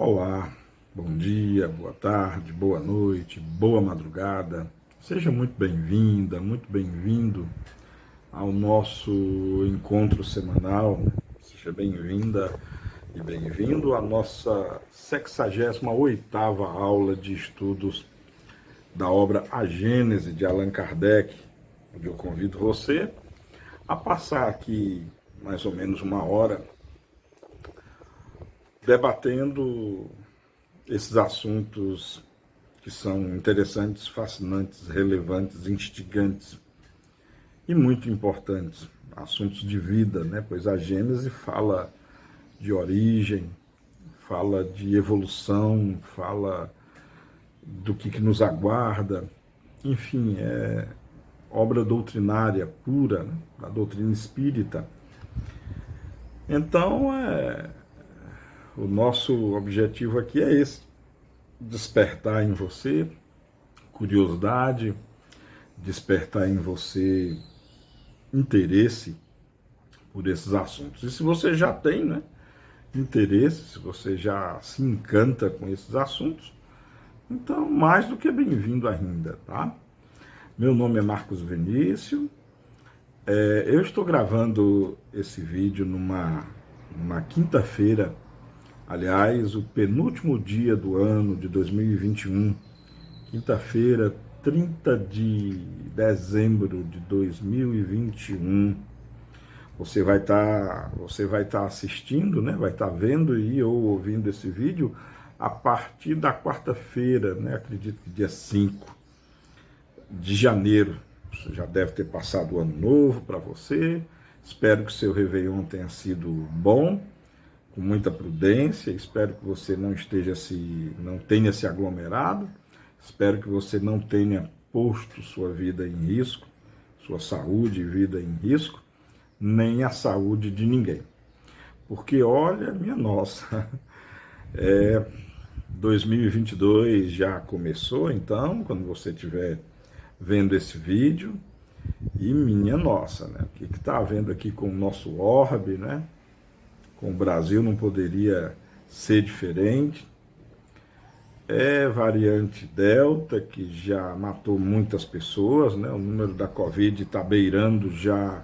Olá, bom dia, boa tarde, boa noite, boa madrugada. Seja muito bem-vinda, muito bem-vindo ao nosso encontro semanal. Seja bem-vinda e bem-vindo à nossa 68ª aula de estudos da obra A Gênese de Allan Kardec, onde eu convido você a passar aqui mais ou menos uma hora debatendo esses assuntos que são interessantes, fascinantes, relevantes, instigantes e muito importantes, assuntos de vida, né? Pois a Gênese fala de origem, fala de evolução, fala do que nos aguarda, enfim, é obra doutrinária pura, né? Da doutrina espírita. Então, o nosso objetivo aqui é esse: despertar em você curiosidade, despertar em você interesse por esses assuntos. E se você já tem, né, interesse, se você já se encanta com esses assuntos, então mais do que bem-vindo ainda, tá? Meu nome é Marcos Vinícius. Eu estou gravando esse vídeo numa quinta-feira. Aliás, o penúltimo dia do ano de 2021, quinta-feira, 30 de dezembro de 2021. Você vai estar assistindo, né? Vai estar vendo e ou ouvindo esse vídeo a partir da quarta-feira, né? Acredito que dia 5 de janeiro. Você já deve ter passado o ano novo para você. Espero que seu Réveillon tenha sido bom, com muita prudência. Espero que você não tenha se aglomerado. Espero que você não tenha posto sua vida em risco, sua saúde e vida em risco, nem a saúde de ninguém. Porque, olha, minha nossa, 2022 já começou, então, quando você estiver vendo esse vídeo, e minha nossa, né? O que está havendo aqui com o nosso orbe, né? Com o Brasil não poderia ser diferente. É variante Delta, que já matou muitas pessoas, né? O número da Covid está beirando já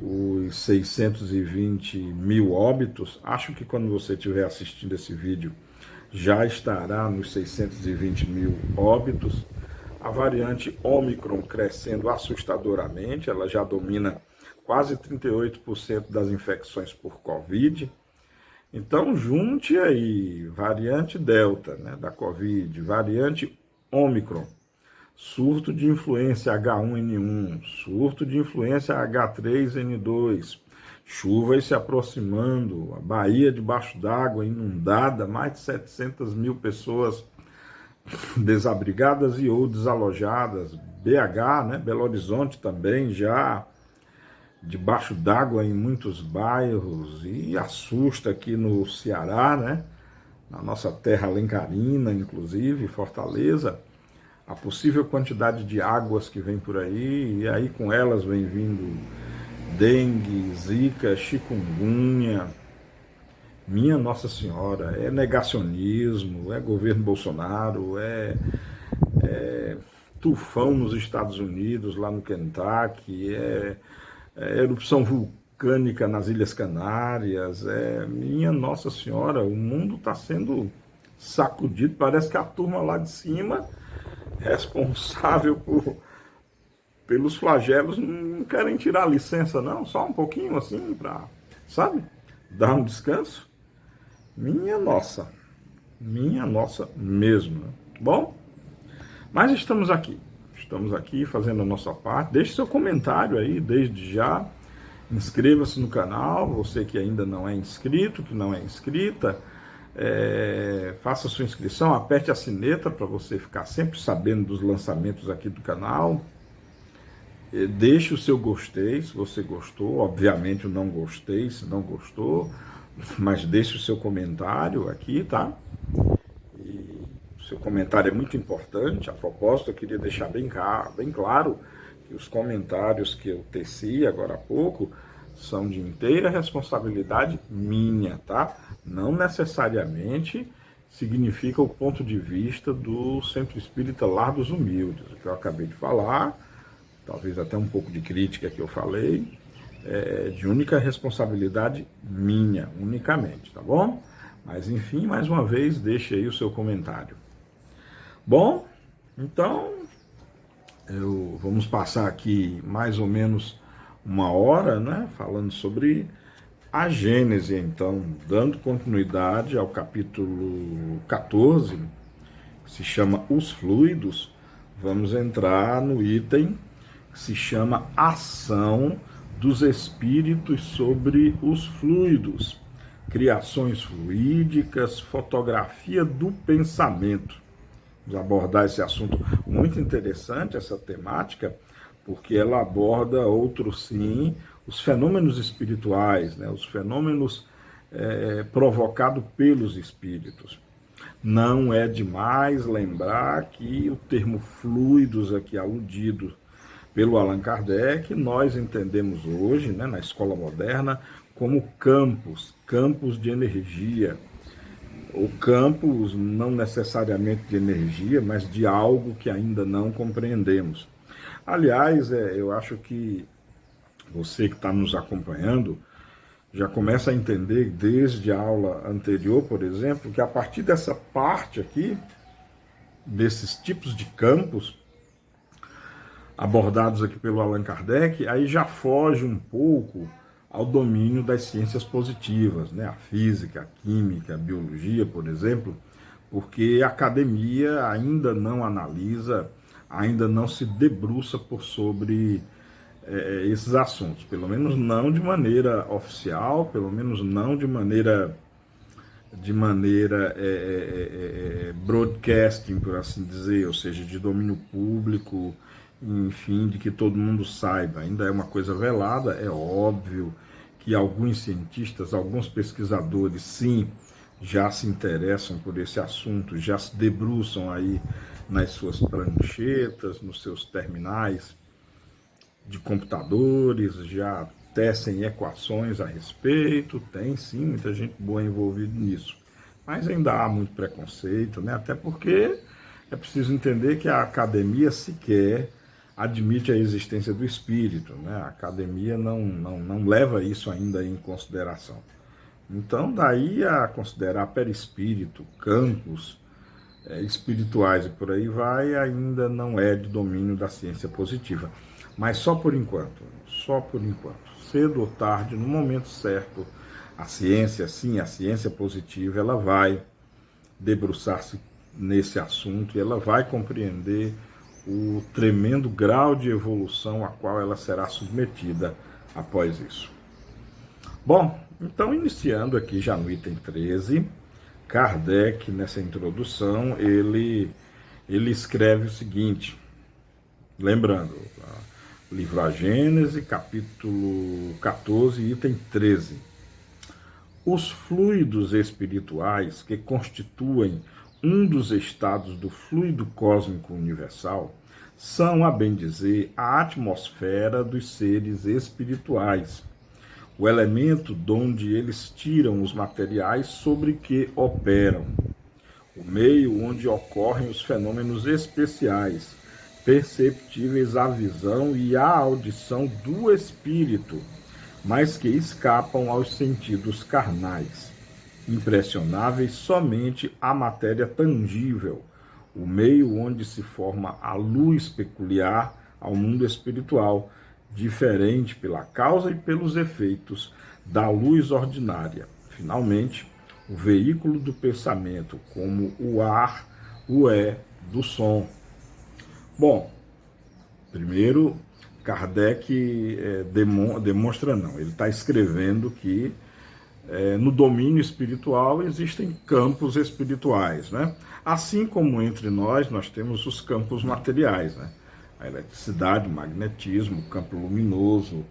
os 620 mil óbitos. Acho que quando você estiver assistindo esse vídeo, já estará nos 620 mil óbitos. A variante Ômicron crescendo assustadoramente, ela já domina quase 38% das infecções por Covid. Então, junte aí variante Delta, né, da Covid, variante Ômicron, surto de influenza H1N1, surto de influenza H3N2, chuvas se aproximando, a Bahia debaixo d'água inundada, mais de 700 mil pessoas desabrigadas e ou desalojadas, BH, né, Belo Horizonte também já debaixo d'água em muitos bairros, e assusta aqui no Ceará, né, na nossa terra alencarina, inclusive, Fortaleza, a possível quantidade de águas que vem por aí, e aí com elas vem vindo dengue, zika, chikungunya. Minha Nossa Senhora, é negacionismo, é governo Bolsonaro, é tufão nos Estados Unidos, lá no Kentucky, é erupção vulcânica nas Ilhas Canárias, minha Nossa Senhora, o mundo está sendo sacudido. Parece que a turma lá de cima, responsável pelos flagelos, não querem tirar licença não, só um pouquinho assim, para, sabe, dar um descanso. Minha nossa mesmo. Bom, mas estamos aqui fazendo a nossa parte. Deixe seu comentário aí desde já, inscreva-se no canal, você que ainda não é inscrito, que não é inscrita, faça sua inscrição, aperte a sineta para você ficar sempre sabendo dos lançamentos aqui do canal. Deixe o seu gostei, se você gostou, obviamente o não gostei, se não gostou, mas deixe o seu comentário aqui, tá? E o seu comentário é muito importante. A propósito, eu queria deixar bem claro que os comentários que eu teci agora há pouco são de inteira responsabilidade minha, tá? Não necessariamente significa o ponto de vista do Centro Espírita Lar dos Humildes, o que eu acabei de falar, talvez até um pouco de crítica que eu falei, de única responsabilidade minha, unicamente, tá bom? Mas enfim, mais uma vez, deixe aí o seu comentário. Bom, então, vamos passar aqui mais ou menos uma hora, né, falando sobre a Gênese, então, dando continuidade ao capítulo 14, que se chama Os Fluidos. Vamos entrar no item que se chama Ação dos Espíritos sobre os Fluidos, Criações Fluídicas, Fotografia do Pensamento. Vamos abordar esse assunto muito interessante, essa temática, porque ela aborda outros, sim, os fenômenos espirituais, né, os fenômenos provocados pelos espíritos. Não é demais lembrar que o termo fluidos aqui aludido pelo Allan Kardec, nós entendemos hoje, né, na escola moderna, como campos de energia, ou campos não necessariamente de energia, mas de algo que ainda não compreendemos. Aliás, eu acho que você que está nos acompanhando já começa a entender desde a aula anterior, por exemplo, que a partir dessa parte aqui, desses tipos de campos abordados aqui pelo Allan Kardec, aí já foge um pouco ao domínio das ciências positivas, né? A física, a química, a biologia, por exemplo, porque a academia ainda não analisa, ainda não se debruça por sobre esses assuntos, pelo menos não de maneira oficial, pelo menos não de maneira broadcasting, por assim dizer, ou seja, de domínio público, enfim, de que todo mundo saiba. Ainda é uma coisa velada, é óbvio que alguns cientistas, alguns pesquisadores, sim, já se interessam por esse assunto, já se debruçam aí nas suas pranchetas, nos seus terminais de computadores, já tecem equações a respeito, tem sim muita gente boa envolvida nisso. Mas ainda há muito preconceito, né? Até porque é preciso entender que a academia sequer admite a existência do espírito, né? A academia não leva isso ainda em consideração. Então, daí a considerar perispírito, campos espirituais e por aí vai, ainda não é de domínio da ciência positiva. Mas só por enquanto. Cedo ou tarde, no momento certo, a ciência, sim, a ciência positiva, ela vai debruçar-se nesse assunto e ela vai compreender o tremendo grau de evolução a qual ela será submetida após isso. Bom, então iniciando aqui já no item 13, Kardec, nessa introdução, ele escreve o seguinte, lembrando, livro A Gênese, capítulo 14, item 13. Os fluidos espirituais que constituem um dos estados do fluido cósmico universal são, a bem dizer, a atmosfera dos seres espirituais, o elemento donde eles tiram os materiais sobre que operam, o meio onde ocorrem os fenômenos especiais, perceptíveis à visão e à audição do espírito, mas que escapam aos sentidos carnais, impressionáveis somente à matéria tangível, o meio onde se forma a luz peculiar ao mundo espiritual, diferente pela causa e pelos efeitos da luz ordinária. Finalmente, o veículo do pensamento, como o ar o é do som. Bom, primeiro, Kardec demonstra não, ele está escrevendo que no domínio espiritual existem campos espirituais, né? Assim como entre nós temos os campos materiais, né? A eletricidade, o magnetismo, o campo luminoso,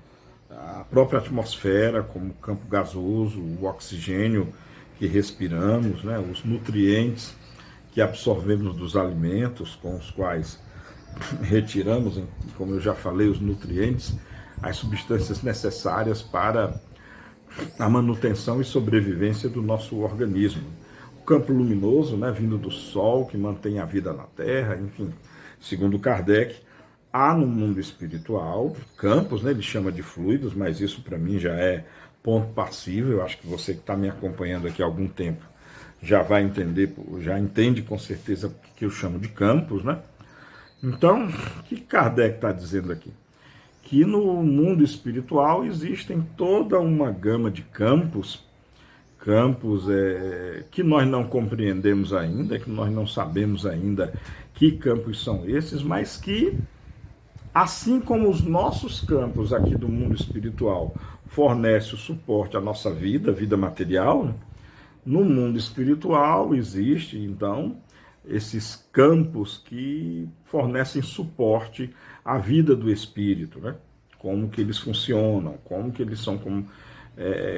a própria atmosfera, como o campo gasoso, o oxigênio que respiramos, né? Os nutrientes que absorvemos dos alimentos, com os quais retiramos, como eu já falei, os nutrientes, as substâncias necessárias para a manutenção e sobrevivência do nosso organismo. O campo luminoso, né, vindo do Sol, que mantém a vida na Terra, enfim. Segundo Kardec, há no mundo espiritual campos, né, ele chama de fluidos, mas isso para mim já é ponto passível. Eu acho que você que está me acompanhando aqui há algum tempo já vai entender, já entende com certeza o que eu chamo de campos, né? Então, o que Kardec está dizendo aqui? Que no mundo espiritual existem toda uma gama de campos, que nós não compreendemos ainda, que nós não sabemos ainda que campos são esses, mas que, assim como os nossos campos aqui do mundo espiritual fornecem o suporte à nossa vida material, né? No mundo espiritual existe, então, esses campos que fornecem suporte à vida do espírito, né? Como que eles funcionam, como que eles são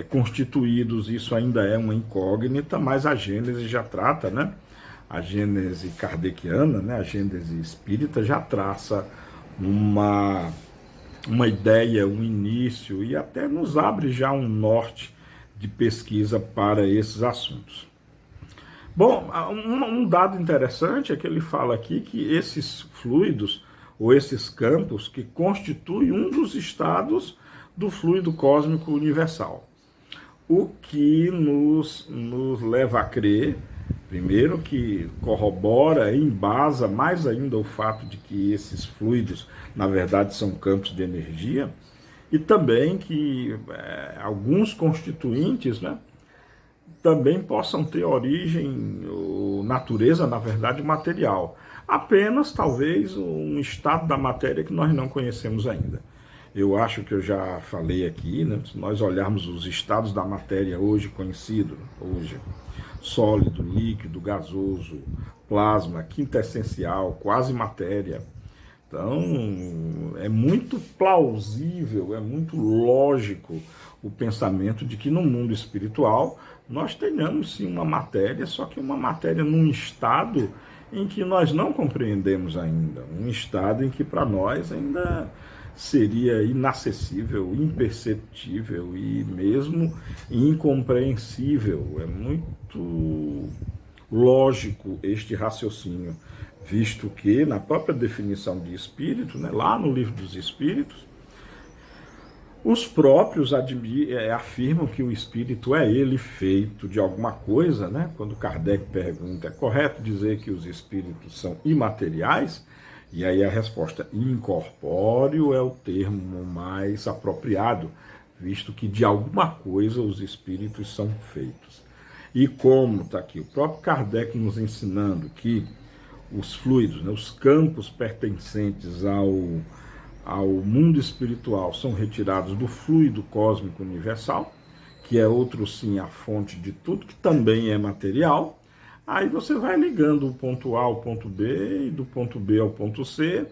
constituídos, isso ainda é uma incógnita, mas a Gênese já trata, né? A Gênese kardeciana, né? A Gênese espírita já traça uma ideia, um início, e até nos abre já um norte de pesquisa para esses assuntos. Bom, um dado interessante é que ele fala aqui que esses fluidos, ou esses campos, que constituem um dos estados do fluido cósmico universal. O que nos leva a crer, primeiro, que corrobora e embasa mais ainda o fato de que esses fluidos, na verdade, são campos de energia, e também que alguns constituintes, né, também possam ter origem, ou natureza, na verdade, material. Apenas, talvez, um estado da matéria que nós não conhecemos ainda. Eu acho que eu já falei aqui, né, se nós olharmos os estados da matéria hoje conhecidos, sólido, líquido, gasoso, plasma, quintessencial, quase matéria. Então, é muito plausível, é muito lógico o pensamento de que no mundo espiritual nós tenhamos sim uma matéria, só que uma matéria num estado em que nós não compreendemos ainda, um estado em que para nós ainda seria inacessível, imperceptível e mesmo incompreensível. É muito lógico este raciocínio, visto que na própria definição de espírito, né, lá no Livro dos Espíritos, os próprios afirmam que o espírito é ele feito de alguma coisa, né? Quando Kardec pergunta, é correto dizer que os espíritos são imateriais? E aí a resposta, incorpóreo é o termo mais apropriado, visto que de alguma coisa os espíritos são feitos. E como está aqui o próprio Kardec nos ensinando que os fluidos, né, os campos pertencentes ao mundo espiritual são retirados do fluido cósmico universal, que é outro sim a fonte de tudo, que também é material. Aí você vai ligando o ponto A ao ponto B, e do ponto B ao ponto C,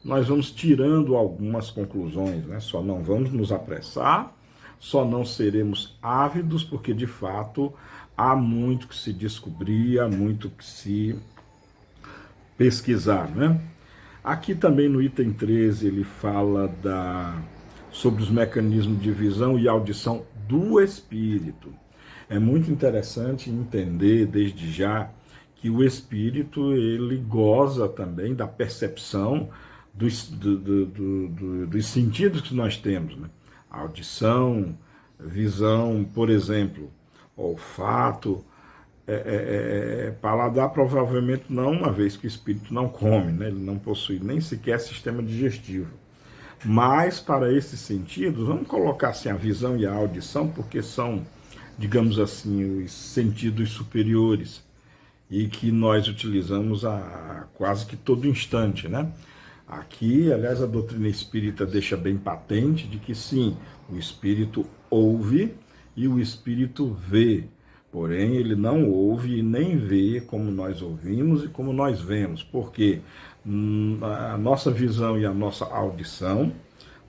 nós vamos tirando algumas conclusões, né? Só não vamos nos apressar, só não seremos ávidos, porque de fato há muito que se descobrir, há muito que se pesquisar, né? Aqui também no item 13 ele fala sobre os mecanismos de visão e audição do espírito. É muito interessante entender desde já que o espírito ele goza também da percepção dos sentidos que nós temos, né? Audição, visão, por exemplo, olfato, paladar provavelmente não, uma vez que o espírito não come, né? Ele não possui nem sequer sistema digestivo. Mas para esses sentidos, vamos colocar assim a visão e a audição, porque são, digamos assim, os sentidos superiores e que nós utilizamos a quase que todo instante, né? Aqui, aliás, a doutrina espírita deixa bem patente de que sim, o espírito ouve e o espírito vê. Porém, ele não ouve e nem vê como nós ouvimos e como nós vemos, porque a nossa visão e a nossa audição,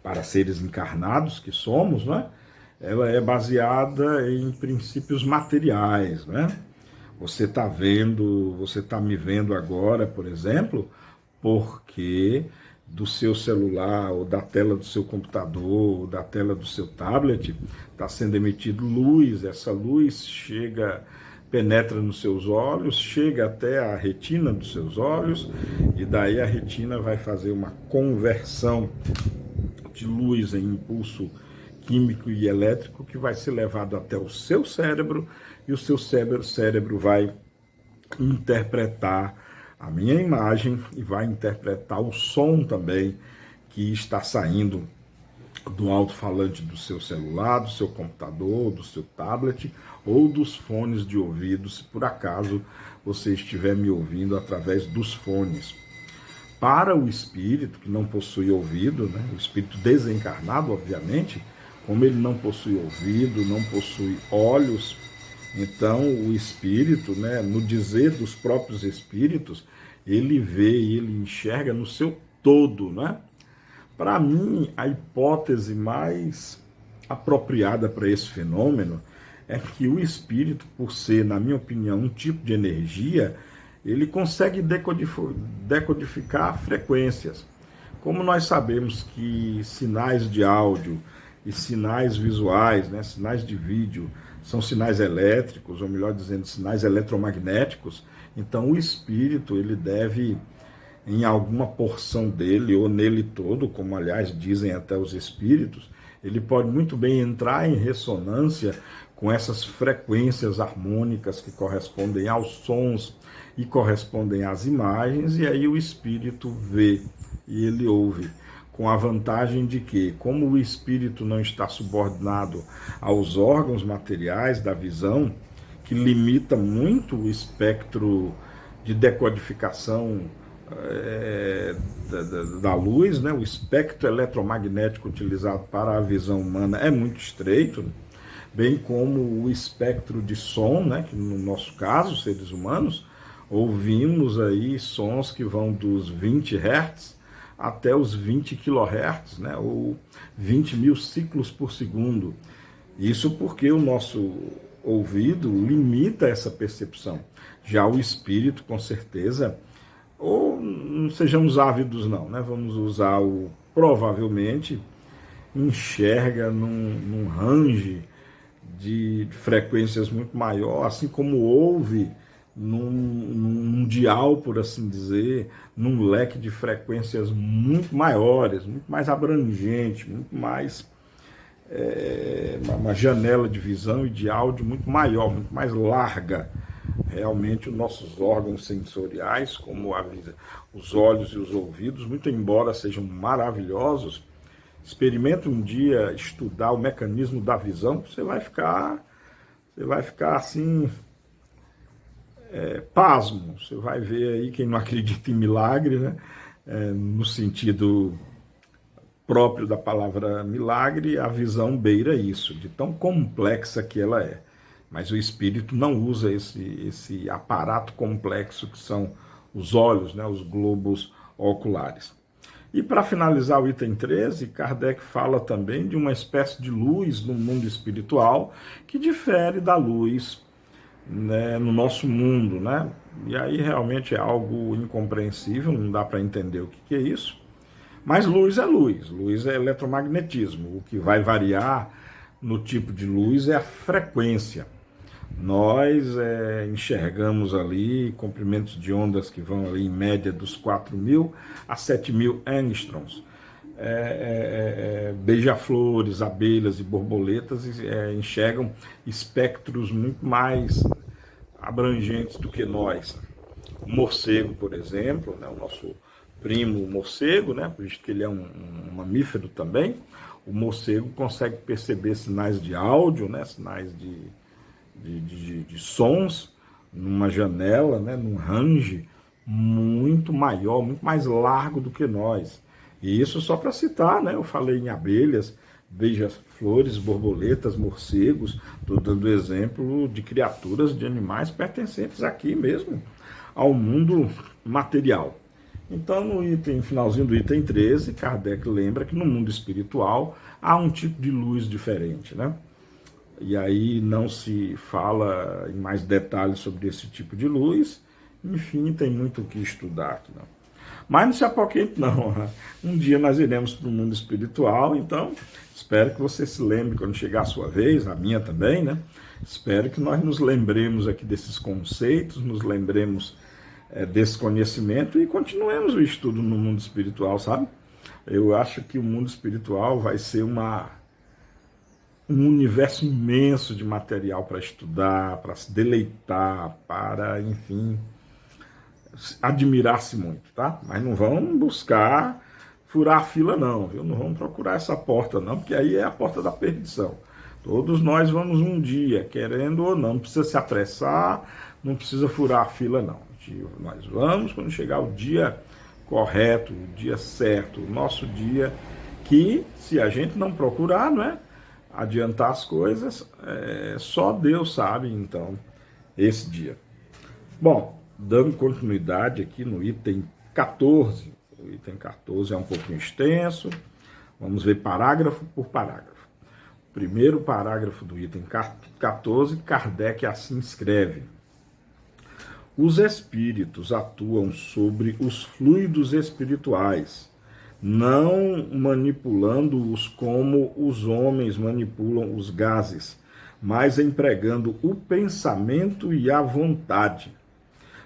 para seres encarnados que somos, né, ela é baseada em princípios materiais, né? Você está vendo, você está me vendo agora, por exemplo, porque do seu celular, ou da tela do seu computador, ou da tela do seu tablet, está sendo emitido luz, essa luz chega penetra nos seus olhos, chega até a retina dos seus olhos, e daí a retina vai fazer uma conversão de luz em impulso químico e elétrico que vai ser levado até o seu cérebro, e o seu cérebro vai interpretar a minha imagem e vai interpretar o som também que está saindo do alto-falante do seu celular, do seu computador, do seu tablet ou dos fones de ouvido, se por acaso você estiver me ouvindo através dos fones. Para o espírito que não possui ouvido, né, o espírito desencarnado, obviamente, como ele não possui ouvido, não possui olhos, então o espírito, né, no dizer dos próprios espíritos, ele vê e ele enxerga no seu todo, né? Para mim, a hipótese mais apropriada para esse fenômeno é que o espírito, por ser, na minha opinião, um tipo de energia, ele consegue decodificar frequências. Como nós sabemos que sinais de áudio e sinais visuais, né, sinais de vídeo, são sinais elétricos, ou melhor dizendo, sinais eletromagnéticos, então o espírito ele deve, em alguma porção dele, ou nele todo, como aliás dizem até os espíritos, ele pode muito bem entrar em ressonância com essas frequências harmônicas que correspondem aos sons e correspondem às imagens, e aí o espírito vê e ele ouve, com a vantagem de que, como o espírito não está subordinado aos órgãos materiais da visão, que limita muito o espectro de decodificação da luz, né? O espectro eletromagnético utilizado para a visão humana é muito estreito, bem como o espectro de som, né? Que no nosso caso, seres humanos, ouvimos aí sons que vão dos 20 Hz até os 20 kHz, né? Ou 20 mil ciclos por segundo. Isso porque o nosso ouvido limita essa percepção. Já o espírito, com certeza, ou não sejamos ávidos não, né? Vamos usar o provavelmente, enxerga num range de frequências muito maior, assim como ouve num dial, por assim dizer, num leque de frequências muito maiores, muito mais abrangente, muito mais uma janela de visão e de áudio muito maior, muito mais larga. Realmente os nossos órgãos sensoriais, como os olhos e os ouvidos, muito embora sejam maravilhosos, experimente um dia estudar o mecanismo da visão, você vai ficar assim, pasmo. Você vai ver aí, quem não acredita em milagre, né? No sentido próprio da palavra milagre, a visão beira isso, de tão complexa que ela é. Mas o espírito não usa esse aparato complexo que são os olhos, né, os globos oculares. E para finalizar o item 13, Kardec fala também de uma espécie de luz no mundo espiritual que difere da luz, né, no nosso mundo, né? E aí realmente é algo incompreensível, não dá para entender o que é isso. Mas luz é eletromagnetismo. O que vai variar no tipo de luz é a frequência. Nós enxergamos ali comprimentos de ondas que vão ali em média dos 4.000 a 7.000 angstroms. Beija-flores, abelhas e borboletas enxergam espectros muito mais abrangentes do que nós. O morcego, por exemplo, né, o nosso primo morcego, né, por isso que ele é um mamífero também, o morcego consegue perceber sinais de áudio, né, sinais de sons numa janela, né, num range muito maior, muito mais largo do que nós. E isso só para citar, né, eu falei em abelhas, beija-flores, borboletas, morcegos, estou dando exemplo de criaturas, de animais pertencentes aqui mesmo ao mundo material. Então, no finalzinho do item 13, Kardec lembra que no mundo espiritual há um tipo de luz diferente, né? E aí não se fala em mais detalhes sobre esse tipo de luz, enfim, tem muito o que estudar aqui, não. Mas não se apoquente não. Um dia nós iremos para o mundo espiritual, então espero que você se lembre quando chegar a sua vez, a minha também, né? Espero que nós nos lembremos aqui desses conceitos, nos lembremos desse conhecimento e continuemos o estudo no mundo espiritual, sabe? Eu acho que o mundo espiritual vai ser um universo imenso de material para estudar, para se deleitar, para, enfim, admirar-se muito, tá? Mas não vão buscar furar a fila não, viu? Não vamos procurar essa porta não, porque aí é a porta da perdição. Todos nós vamos um dia, querendo ou não precisa se apressar, não precisa furar a fila não. Nós vamos quando chegar o dia correto, o dia certo, o nosso dia, que se a gente não procurar, não é? Adiantar as coisas, só Deus sabe, então, esse dia. Bom, dando continuidade aqui no item 14, o item 14 é um pouquinho extenso, vamos ver parágrafo por parágrafo. O primeiro parágrafo do item 14, Kardec assim escreve: os espíritos atuam sobre os fluidos espirituais, não manipulando-os como os homens manipulam os gases, mas empregando o pensamento e a vontade.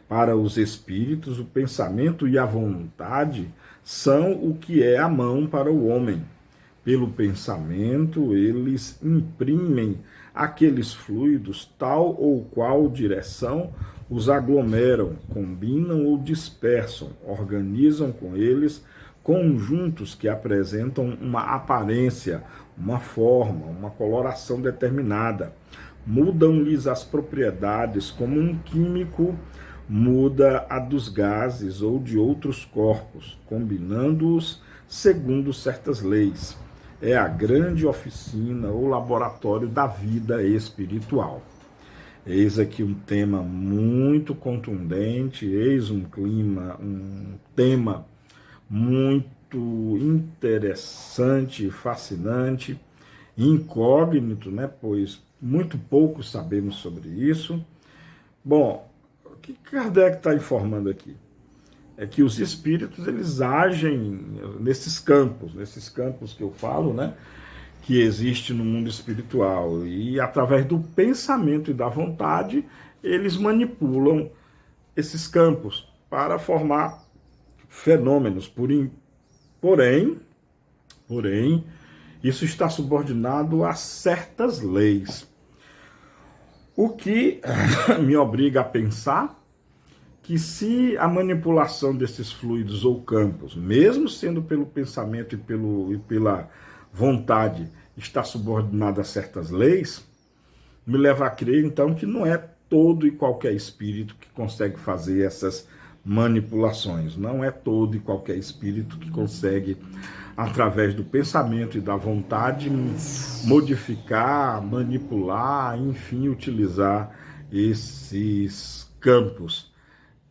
Para os espíritos, o pensamento e a vontade são o que é a mão para o homem. Pelo pensamento, eles imprimem aqueles fluidos tal ou qual direção os aglomeram, combinam ou dispersam, organizam com eles conjuntos que apresentam uma aparência, uma forma, uma coloração determinada. Mudam-lhes as propriedades como um químico muda a dos gases ou de outros corpos, combinando-os segundo certas leis. É a grande oficina ou laboratório da vida espiritual. Eis aqui um tema muito contundente, eis um tema muito interessante, fascinante, incógnito, né? Pois muito pouco sabemos sobre isso. Bom, o que Kardec está informando aqui? É que os espíritos, eles agem nesses campos que eu falo, né? Que existe no mundo espiritual, e através do pensamento e da vontade, eles manipulam esses campos para formar fenômenos. Porém, isso está subordinado a certas leis. O que me obriga a pensar que se a manipulação desses fluidos ou campos, mesmo sendo pelo pensamento e pela vontade, está subordinada a certas leis, me leva a crer então que não é todo e qualquer espírito que consegue fazer essas manipulações. Não é todo e qualquer espírito que consegue, através do pensamento e da vontade, modificar, manipular, enfim, utilizar esses campos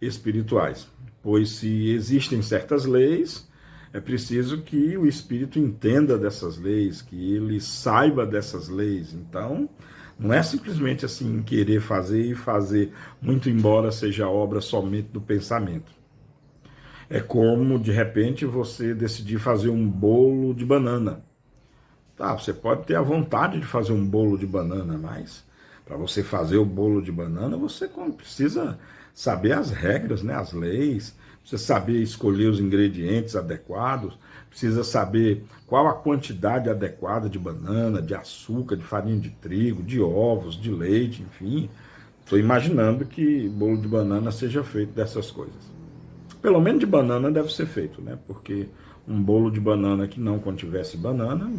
espirituais. Pois se existem certas leis, é preciso que o espírito entenda dessas leis, que ele saiba dessas leis. Então, não é simplesmente assim querer fazer e fazer, muito embora seja obra somente do pensamento. É como, de repente, você decidir fazer um bolo de banana. Tá, você pode ter a vontade de fazer um bolo de banana, mas para você fazer o bolo de banana, você precisa saber as regras, né, as leis, precisa saber escolher os ingredientes adequados, precisa saber qual a quantidade adequada de banana, de açúcar, de farinha de trigo, de ovos, de leite, enfim. Estou imaginando que bolo de banana seja feito dessas coisas. Pelo menos de banana deve ser feito, né? Porque um bolo de banana que não contivesse banana,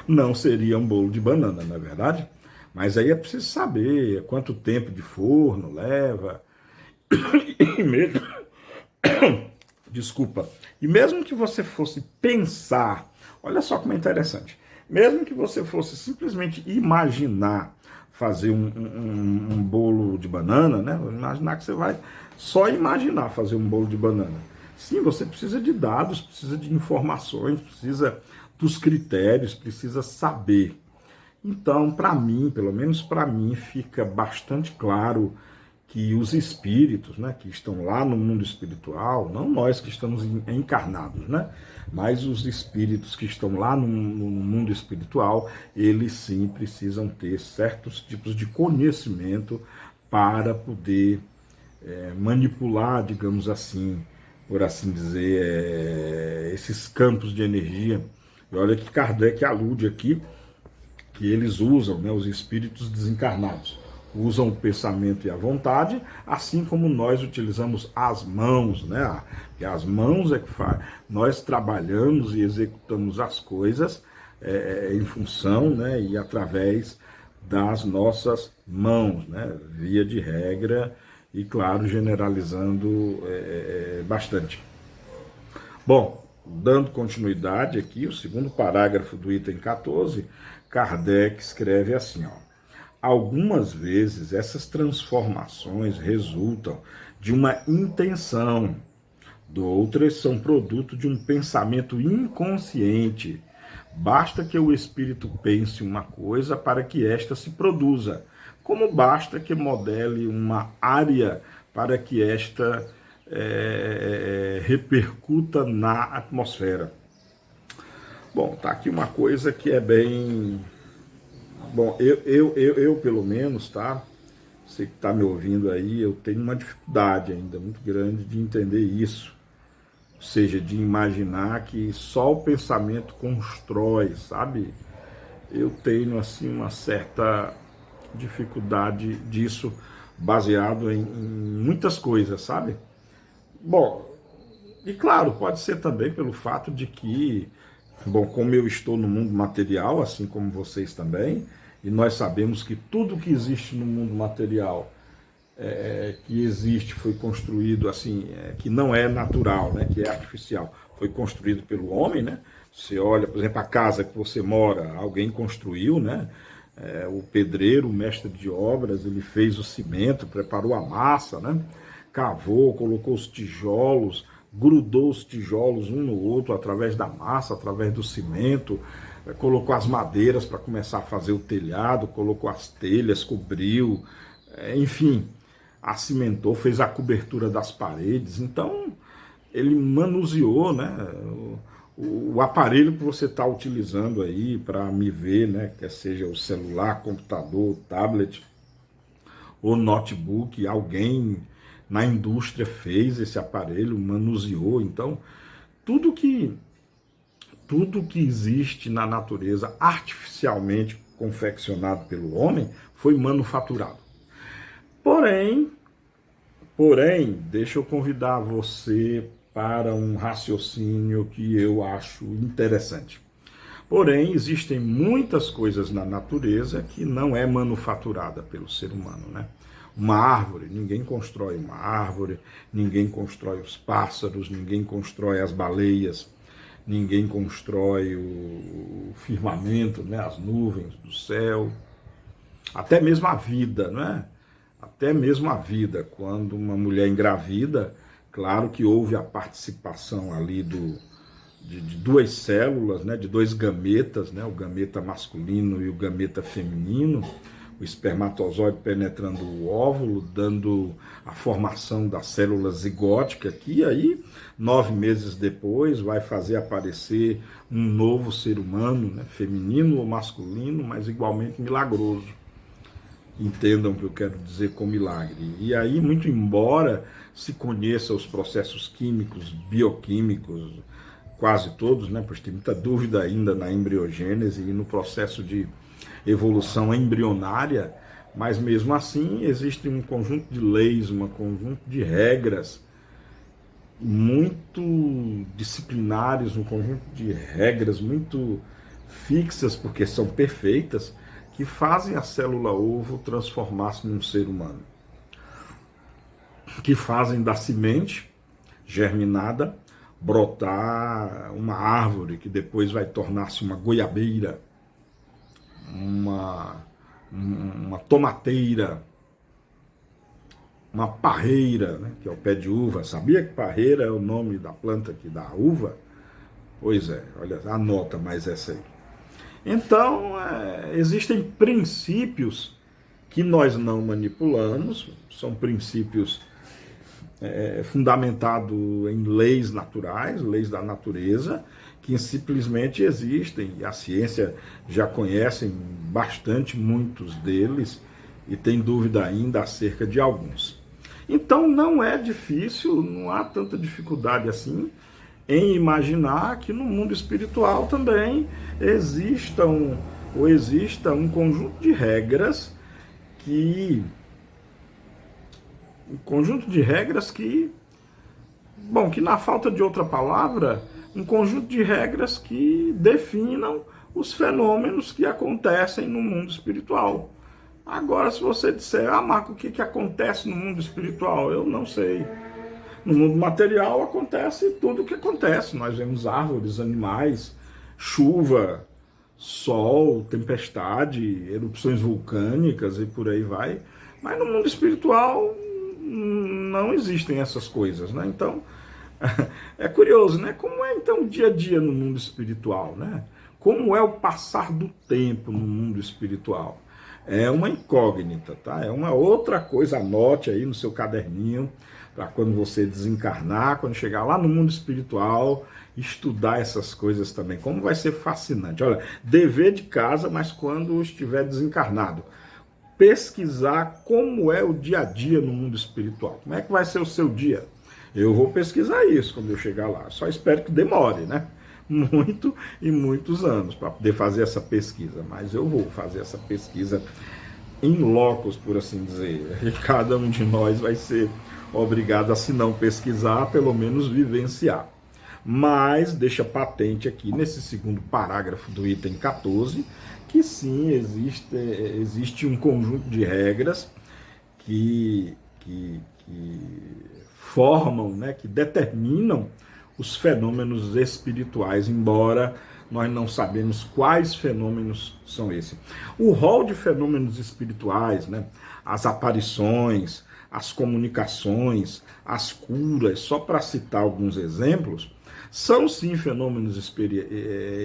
não seria um bolo de banana, não é verdade? Mas aí é preciso saber quanto tempo de forno leva, e mesmo, desculpa, e mesmo que você fosse pensar, olha só como é interessante, mesmo que você fosse simplesmente imaginar fazer um bolo de banana, né? Imaginar que você vai só imaginar fazer um bolo de banana. Sim, você precisa de dados, precisa de informações, precisa dos critérios, precisa saber. Então, para mim, pelo menos para mim, fica bastante claro que os espíritos, né, que estão lá no mundo espiritual, não nós que estamos encarnados, né, mas os espíritos que estão lá no mundo espiritual, eles sim precisam ter certos tipos de conhecimento para poder manipular, digamos assim, por assim dizer, esses campos de energia. E olha que Kardec alude aqui que eles usam, né, os espíritos desencarnados, usam o pensamento e a vontade, assim como nós utilizamos as mãos, né? Porque as mãos é que faz. Nós trabalhamos e executamos as coisas em função, né, e através das nossas mãos, né? Via de regra e, claro, generalizando bastante. Bom, dando continuidade aqui, o segundo parágrafo do item 14, Kardec escreve assim, ó: algumas vezes essas transformações resultam de uma intenção, outras são produto de um pensamento inconsciente. Basta que o espírito pense uma coisa para que esta se produza, como basta que modele uma área para que esta repercuta na atmosfera. Bom, tá aqui uma coisa que é bem... Bom, eu pelo menos, tá? Você que está me ouvindo aí, eu tenho uma dificuldade ainda muito grande de entender isso. Ou seja, de imaginar que só o pensamento constrói, sabe? Eu tenho, assim, uma certa dificuldade disso, baseado em muitas coisas, sabe? Bom, e claro, pode ser também pelo fato de que, bom, como eu estou no mundo material, assim como vocês também, e nós sabemos que tudo que existe no mundo material, que existe, foi construído assim, que não é natural, né, que é artificial, foi construído pelo homem, né? Você olha, por exemplo, a casa que você mora, alguém construiu, né? O pedreiro, o mestre de obras, ele fez o cimento, preparou a massa, né? Cavou, colocou os tijolos, grudou os tijolos um no outro através da massa, através do cimento, colocou as madeiras para começar a fazer o telhado, colocou as telhas, cobriu, enfim, acimentou, fez a cobertura das paredes. Então, ele manuseou, né, o aparelho que você está utilizando aí para me ver, né, quer seja o celular, computador, tablet ou notebook, alguém na indústria fez esse aparelho, manuseou. Então, tudo que existe na natureza artificialmente confeccionado pelo homem foi manufaturado. Porém, deixa eu convidar você para um raciocínio que eu acho interessante. Porém, existem muitas coisas na natureza que não é manufaturada pelo ser humano, né? Uma árvore, ninguém constrói uma árvore, ninguém constrói os pássaros, ninguém constrói as baleias, ninguém constrói o firmamento, né? As nuvens do céu, até mesmo a vida, né? Até mesmo a vida, quando uma mulher engravida, claro que houve a participação ali de duas células, né, de dois gametas, né, o gameta masculino e o gameta feminino, o espermatozoide penetrando o óvulo, dando a formação da célula zigótica, que aí, 9 meses depois, vai fazer aparecer um novo ser humano, né, feminino ou masculino, mas igualmente milagroso. Entendam o que eu quero dizer com milagre. E aí, muito embora se conheça os processos químicos, bioquímicos, quase todos, né, pois tem muita dúvida ainda na embriogênese e no processo de evolução embrionária, mas mesmo assim existe um conjunto de leis, um conjunto de regras muito disciplinares, um conjunto de regras muito fixas, porque são perfeitas, que fazem a célula ovo transformar-se num ser humano, que fazem da semente germinada brotar uma árvore que depois vai tornar-se uma goiabeira, uma tomateira, uma parreira, né, que é o pé de uva. Sabia que parreira é o nome da planta que dá uva? Pois é, olha, anota mais essa aí. Então, existem princípios que nós não manipulamos, são princípios fundamentados em leis naturais, leis da natureza, que simplesmente existem, e a ciência já conhece bastante muitos deles, e tem dúvida ainda acerca de alguns. Então não é difícil, não há tanta dificuldade assim em imaginar que no mundo espiritual também exista um conjunto de regras que que na falta de outra palavra, um conjunto de regras que definam os fenômenos que acontecem no mundo espiritual. Agora, se você disser, Marco, o que acontece no mundo espiritual? Eu não sei. No mundo material acontece tudo o que acontece. Nós vemos árvores, animais, chuva, sol, tempestade, erupções vulcânicas e por aí vai. Mas no mundo espiritual não existem essas coisas, né? Então, é curioso, né? Como é então o dia a dia no mundo espiritual, né? Como é o passar do tempo no mundo espiritual? É uma incógnita, tá? É uma outra coisa, anote aí no seu caderninho, para quando você desencarnar, quando chegar lá no mundo espiritual, estudar essas coisas também. Como vai ser fascinante. Olha, dever de casa, mas quando estiver desencarnado, pesquisar como é o dia a dia no mundo espiritual. Como é que vai ser o seu dia? Eu vou pesquisar isso quando eu chegar lá. Só espero que demore, né? Muito e muitos anos para poder fazer essa pesquisa, mas eu vou fazer essa pesquisa em locos, por assim dizer, e cada um de nós vai ser obrigado a, se não pesquisar, pelo menos vivenciar. Mas deixa patente aqui nesse segundo parágrafo do item 14 que sim, existe um conjunto de regras que formam, né, que determinam os fenômenos espirituais, embora nós não sabemos quais fenômenos são esses. O rol de fenômenos espirituais, né, as aparições, as comunicações, as curas, só para citar alguns exemplos, são sim fenômenos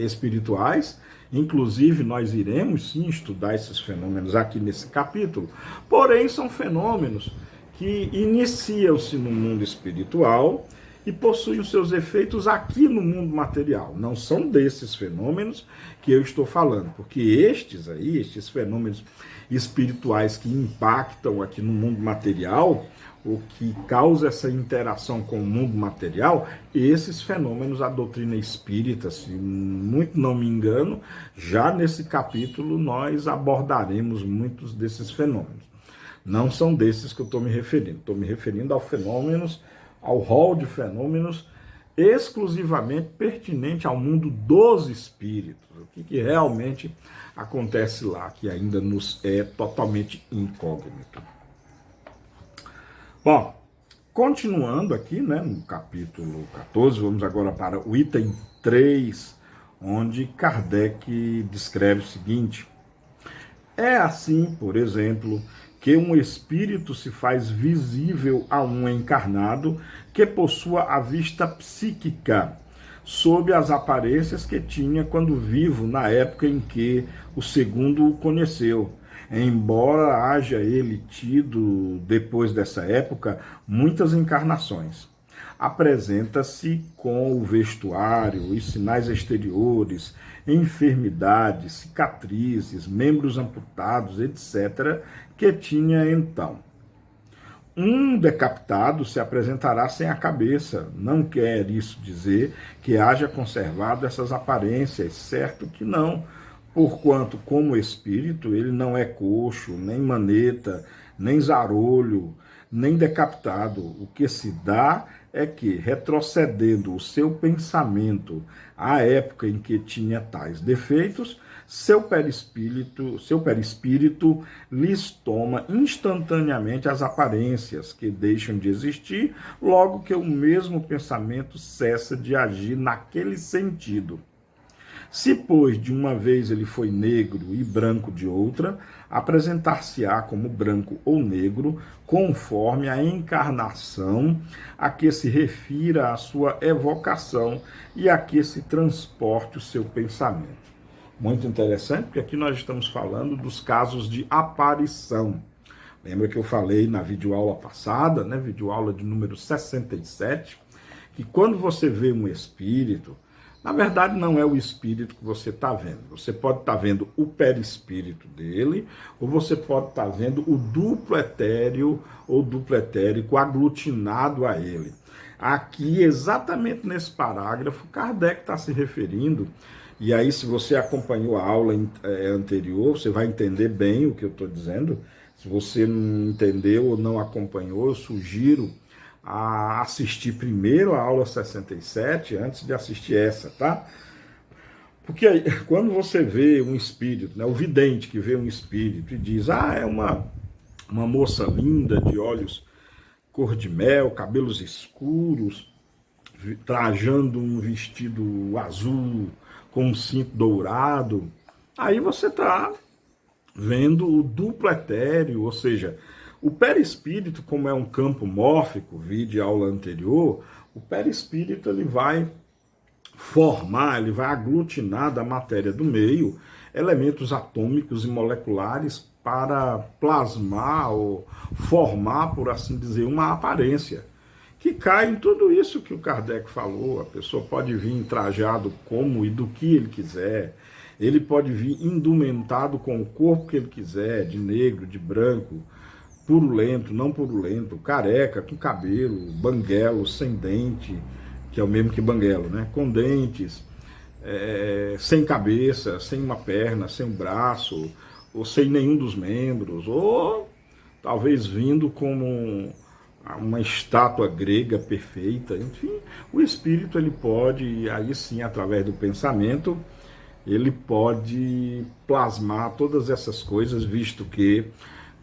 espirituais. Inclusive nós iremos sim estudar esses fenômenos aqui nesse capítulo, porém são fenômenos que iniciam-se no mundo espiritual e possuem os seus efeitos aqui no mundo material. Não são desses fenômenos que eu estou falando, porque estes fenômenos espirituais que impactam aqui no mundo material, o que causa essa interação com o mundo material, esses fenômenos a doutrina espírita, se muito não me engano, já nesse capítulo nós abordaremos muitos desses fenômenos. Não são desses que eu estou me referindo ao rol de fenômenos exclusivamente pertinente ao mundo dos espíritos, o que realmente acontece lá, que ainda nos é totalmente incógnito. Bom, continuando aqui, né, no capítulo 14, vamos agora para o item 3, onde Kardec descreve o seguinte: é assim, por exemplo, que um espírito se faz visível a um encarnado que possua a vista psíquica, sob as aparências que tinha quando vivo, na época em que o segundo o conheceu. Embora haja ele tido, depois dessa época, muitas encarnações. Apresenta-se com o vestuário e sinais exteriores, enfermidades, cicatrizes, membros amputados, etc., que tinha então. Um decapitado se apresentará sem a cabeça. Não quer isso dizer que haja conservado essas aparências, certo que não, porquanto, como espírito, ele não é coxo, nem maneta, nem zarolho, nem decapitado. O que se dá é que, retrocedendo o seu pensamento à época em que tinha tais defeitos, seu perispírito lhes toma instantaneamente as aparências, que deixam de existir logo que o mesmo pensamento cessa de agir naquele sentido. Se, pois, de uma vez ele foi negro e branco de outra, apresentar-se-á como branco ou negro, conforme a encarnação a que se refira a sua evocação e a que se transporte o seu pensamento. Muito interessante, porque aqui nós estamos falando dos casos de aparição. Lembra que eu falei na videoaula passada, né, videoaula de número 67, que quando você vê um espírito, na verdade não é o espírito que você está vendo. Você pode estar vendo o perispírito dele, ou você pode estar vendo o duplo etéreo ou duplo etérico aglutinado a ele. Aqui, exatamente nesse parágrafo, Kardec está se referindo, e aí se você acompanhou a aula anterior, você vai entender bem o que eu estou dizendo. Se você não entendeu ou não acompanhou, eu sugiro a assistir primeiro a aula 67 antes de assistir essa, tá? Porque aí, quando você vê um espírito, né, o vidente que vê um espírito e diz, é uma moça linda, de olhos cor de mel, cabelos escuros, trajando um vestido azul com um cinto dourado, aí você está vendo o duplo etéreo, ou seja, o perispírito, como é um campo mórfico, vi de aula anterior, o perispírito ele vai formar, ele vai aglutinar da matéria do meio elementos atômicos e moleculares para plasmar ou formar, por assim dizer, uma aparência que cai em tudo isso que o Kardec falou. A pessoa pode vir trajado como e do que ele quiser, ele pode vir indumentado com o corpo que ele quiser, de negro, de branco, purulento, não purulento, careca, com cabelo, banguelo, sem dente, que é o mesmo que banguelo, né? Com dentes, sem cabeça, sem uma perna, sem um braço, ou sem nenhum dos membros, ou talvez vindo como uma estátua grega perfeita. Enfim, o espírito ele pode, aí sim, através do pensamento, ele pode plasmar todas essas coisas, visto que,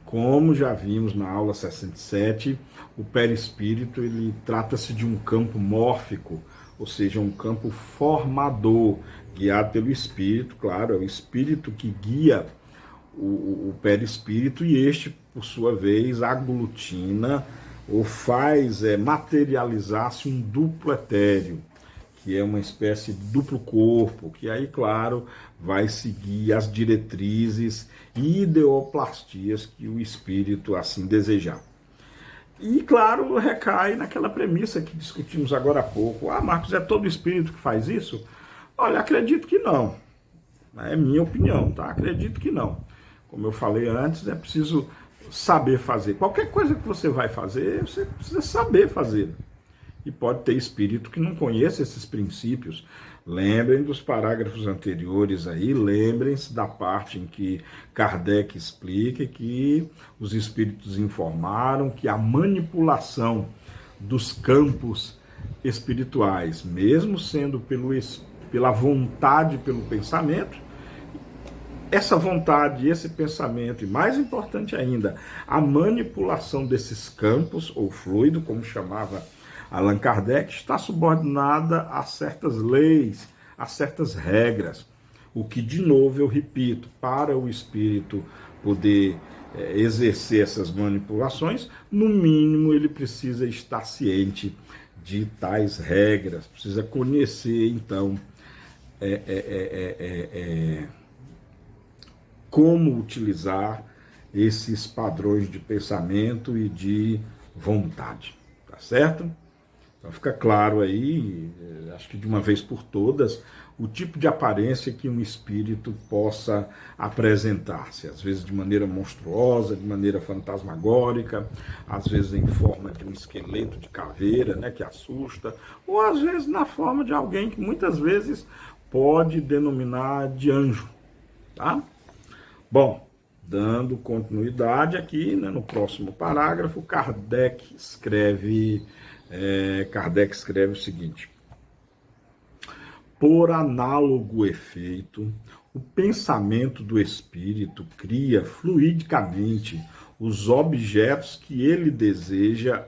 como já vimos na aula 67, o perispírito ele trata-se de um campo mórfico, ou seja, um campo formador, guiado pelo espírito. Claro, é o espírito que guia o perispírito, e este, por sua vez, aglutina ou faz materializar-se um duplo etéreo, que é uma espécie de duplo corpo, que aí, claro, vai seguir as diretrizes e ideoplastias que o espírito assim desejar. E, claro, recai naquela premissa que discutimos agora há pouco. Marcos, é todo espírito que faz isso? Olha, acredito que não. É minha opinião, tá? Acredito que não. Como eu falei antes, é preciso saber fazer. Qualquer coisa que você vai fazer, você precisa saber fazer. E pode ter espírito que não conheça esses princípios. Lembrem dos parágrafos anteriores aí, lembrem-se da parte em que Kardec explica que os espíritos informaram que a manipulação dos campos espirituais, mesmo sendo pela vontade, pelo pensamento, essa vontade, esse pensamento, e mais importante ainda, a manipulação desses campos, ou fluido, como chamava Allan Kardec, está subordinada a certas leis, a certas regras. O que, de novo, eu repito, para o espírito poder exercer essas manipulações, no mínimo ele precisa estar ciente de tais regras, precisa conhecer, então, como utilizar esses padrões de pensamento e de vontade, tá certo? Então fica claro aí, acho que de uma vez por todas, o tipo de aparência que um espírito possa apresentar-se, às vezes de maneira monstruosa, de maneira fantasmagórica, às vezes em forma de um esqueleto de caveira, né, que assusta, ou às vezes na forma de alguém que muitas vezes pode denominar de anjo, tá? Bom, dando continuidade aqui, né, no próximo parágrafo, Kardec escreve o seguinte: por análogo efeito, o pensamento do espírito cria fluidicamente os objetos que ele deseja,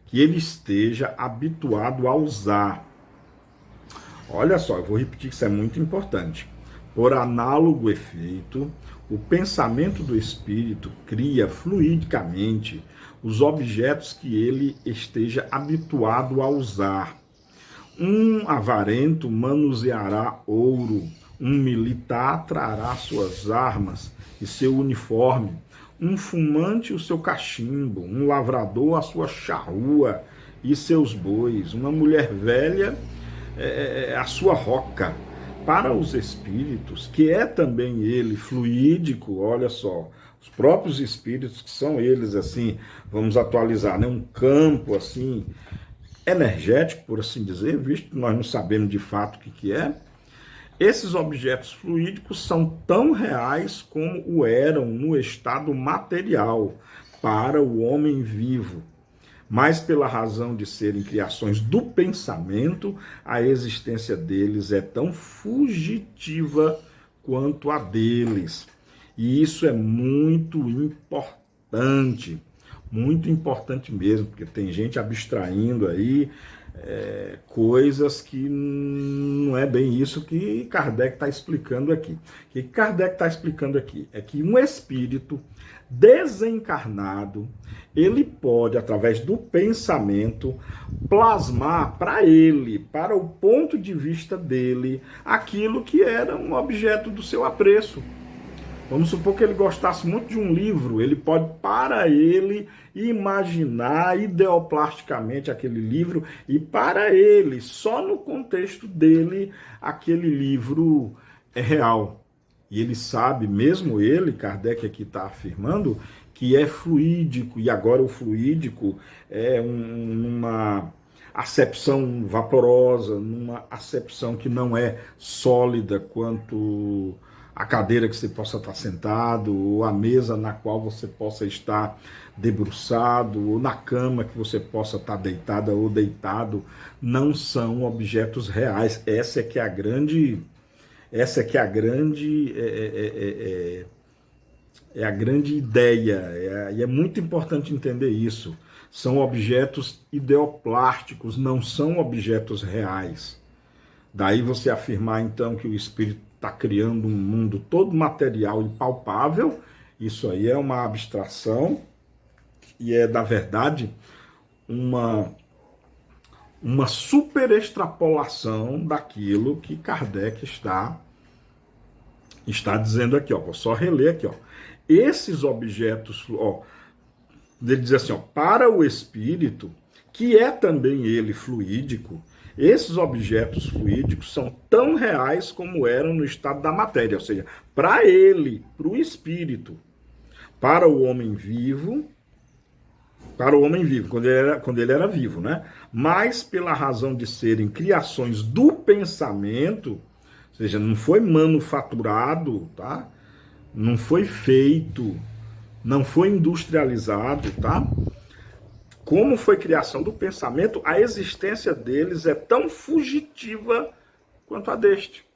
que ele esteja habituado a usar. Olha só, eu vou repetir que isso é muito importante. Por análogo efeito, o pensamento do espírito cria fluidicamente os objetos que ele esteja habituado a usar. Um avarento manuseará ouro, um militar trará suas armas e seu uniforme, um fumante o seu cachimbo, um lavrador a sua charrua e seus bois, uma mulher velha a sua roca. Para os espíritos, que é também ele fluídico, olha só, os próprios espíritos que são eles assim, vamos atualizar, né? Um campo assim energético, por assim dizer, visto que nós não sabemos de fato o que é. Esses objetos fluídicos são tão reais como o eram no estado material para o homem vivo. Mas pela razão de serem criações do pensamento, a existência deles é tão fugitiva quanto a deles. E isso é muito importante mesmo, porque tem gente abstraindo aí coisas que não é bem isso que Kardec está explicando aqui. O que Kardec está explicando aqui é que um espírito desencarnado, ele pode, através do pensamento, plasmar para ele, para o ponto de vista dele, aquilo que era um objeto do seu apreço. Vamos supor que ele gostasse muito de um livro, ele pode, para ele, imaginar ideoplasticamente aquele livro e, para ele, só no contexto dele, aquele livro é real. E ele sabe, mesmo ele, Kardec aqui está afirmando, que é fluídico, e agora o fluídico é uma acepção vaporosa, numa acepção que não é sólida quanto a cadeira que você possa estar sentado, ou a mesa na qual você possa estar debruçado, ou na cama que você possa estar deitada ou deitado, não são objetos reais. Essa é que é a grande a grande ideia, e é muito importante entender isso. São objetos ideoplásticos, não são objetos reais. Daí você afirmar então que o espírito está criando um mundo todo material e palpável, isso aí é uma abstração e é, na verdade, uma super extrapolação daquilo que Kardec está dizendo aqui, ó. Vou só reler aqui, ó. Esses objetos, ó, ele diz assim, ó, para o espírito, que é também ele fluídico, esses objetos fluídicos são tão reais como eram no estado da matéria, ou seja, para ele, para o espírito, para o homem vivo, quando ele era vivo, né? Mas pela razão de serem criações do pensamento, ou seja, não foi manufaturado, tá? Não foi feito, não foi industrializado, tá? Como foi criação do pensamento, a existência deles é tão fugitiva quanto a deste.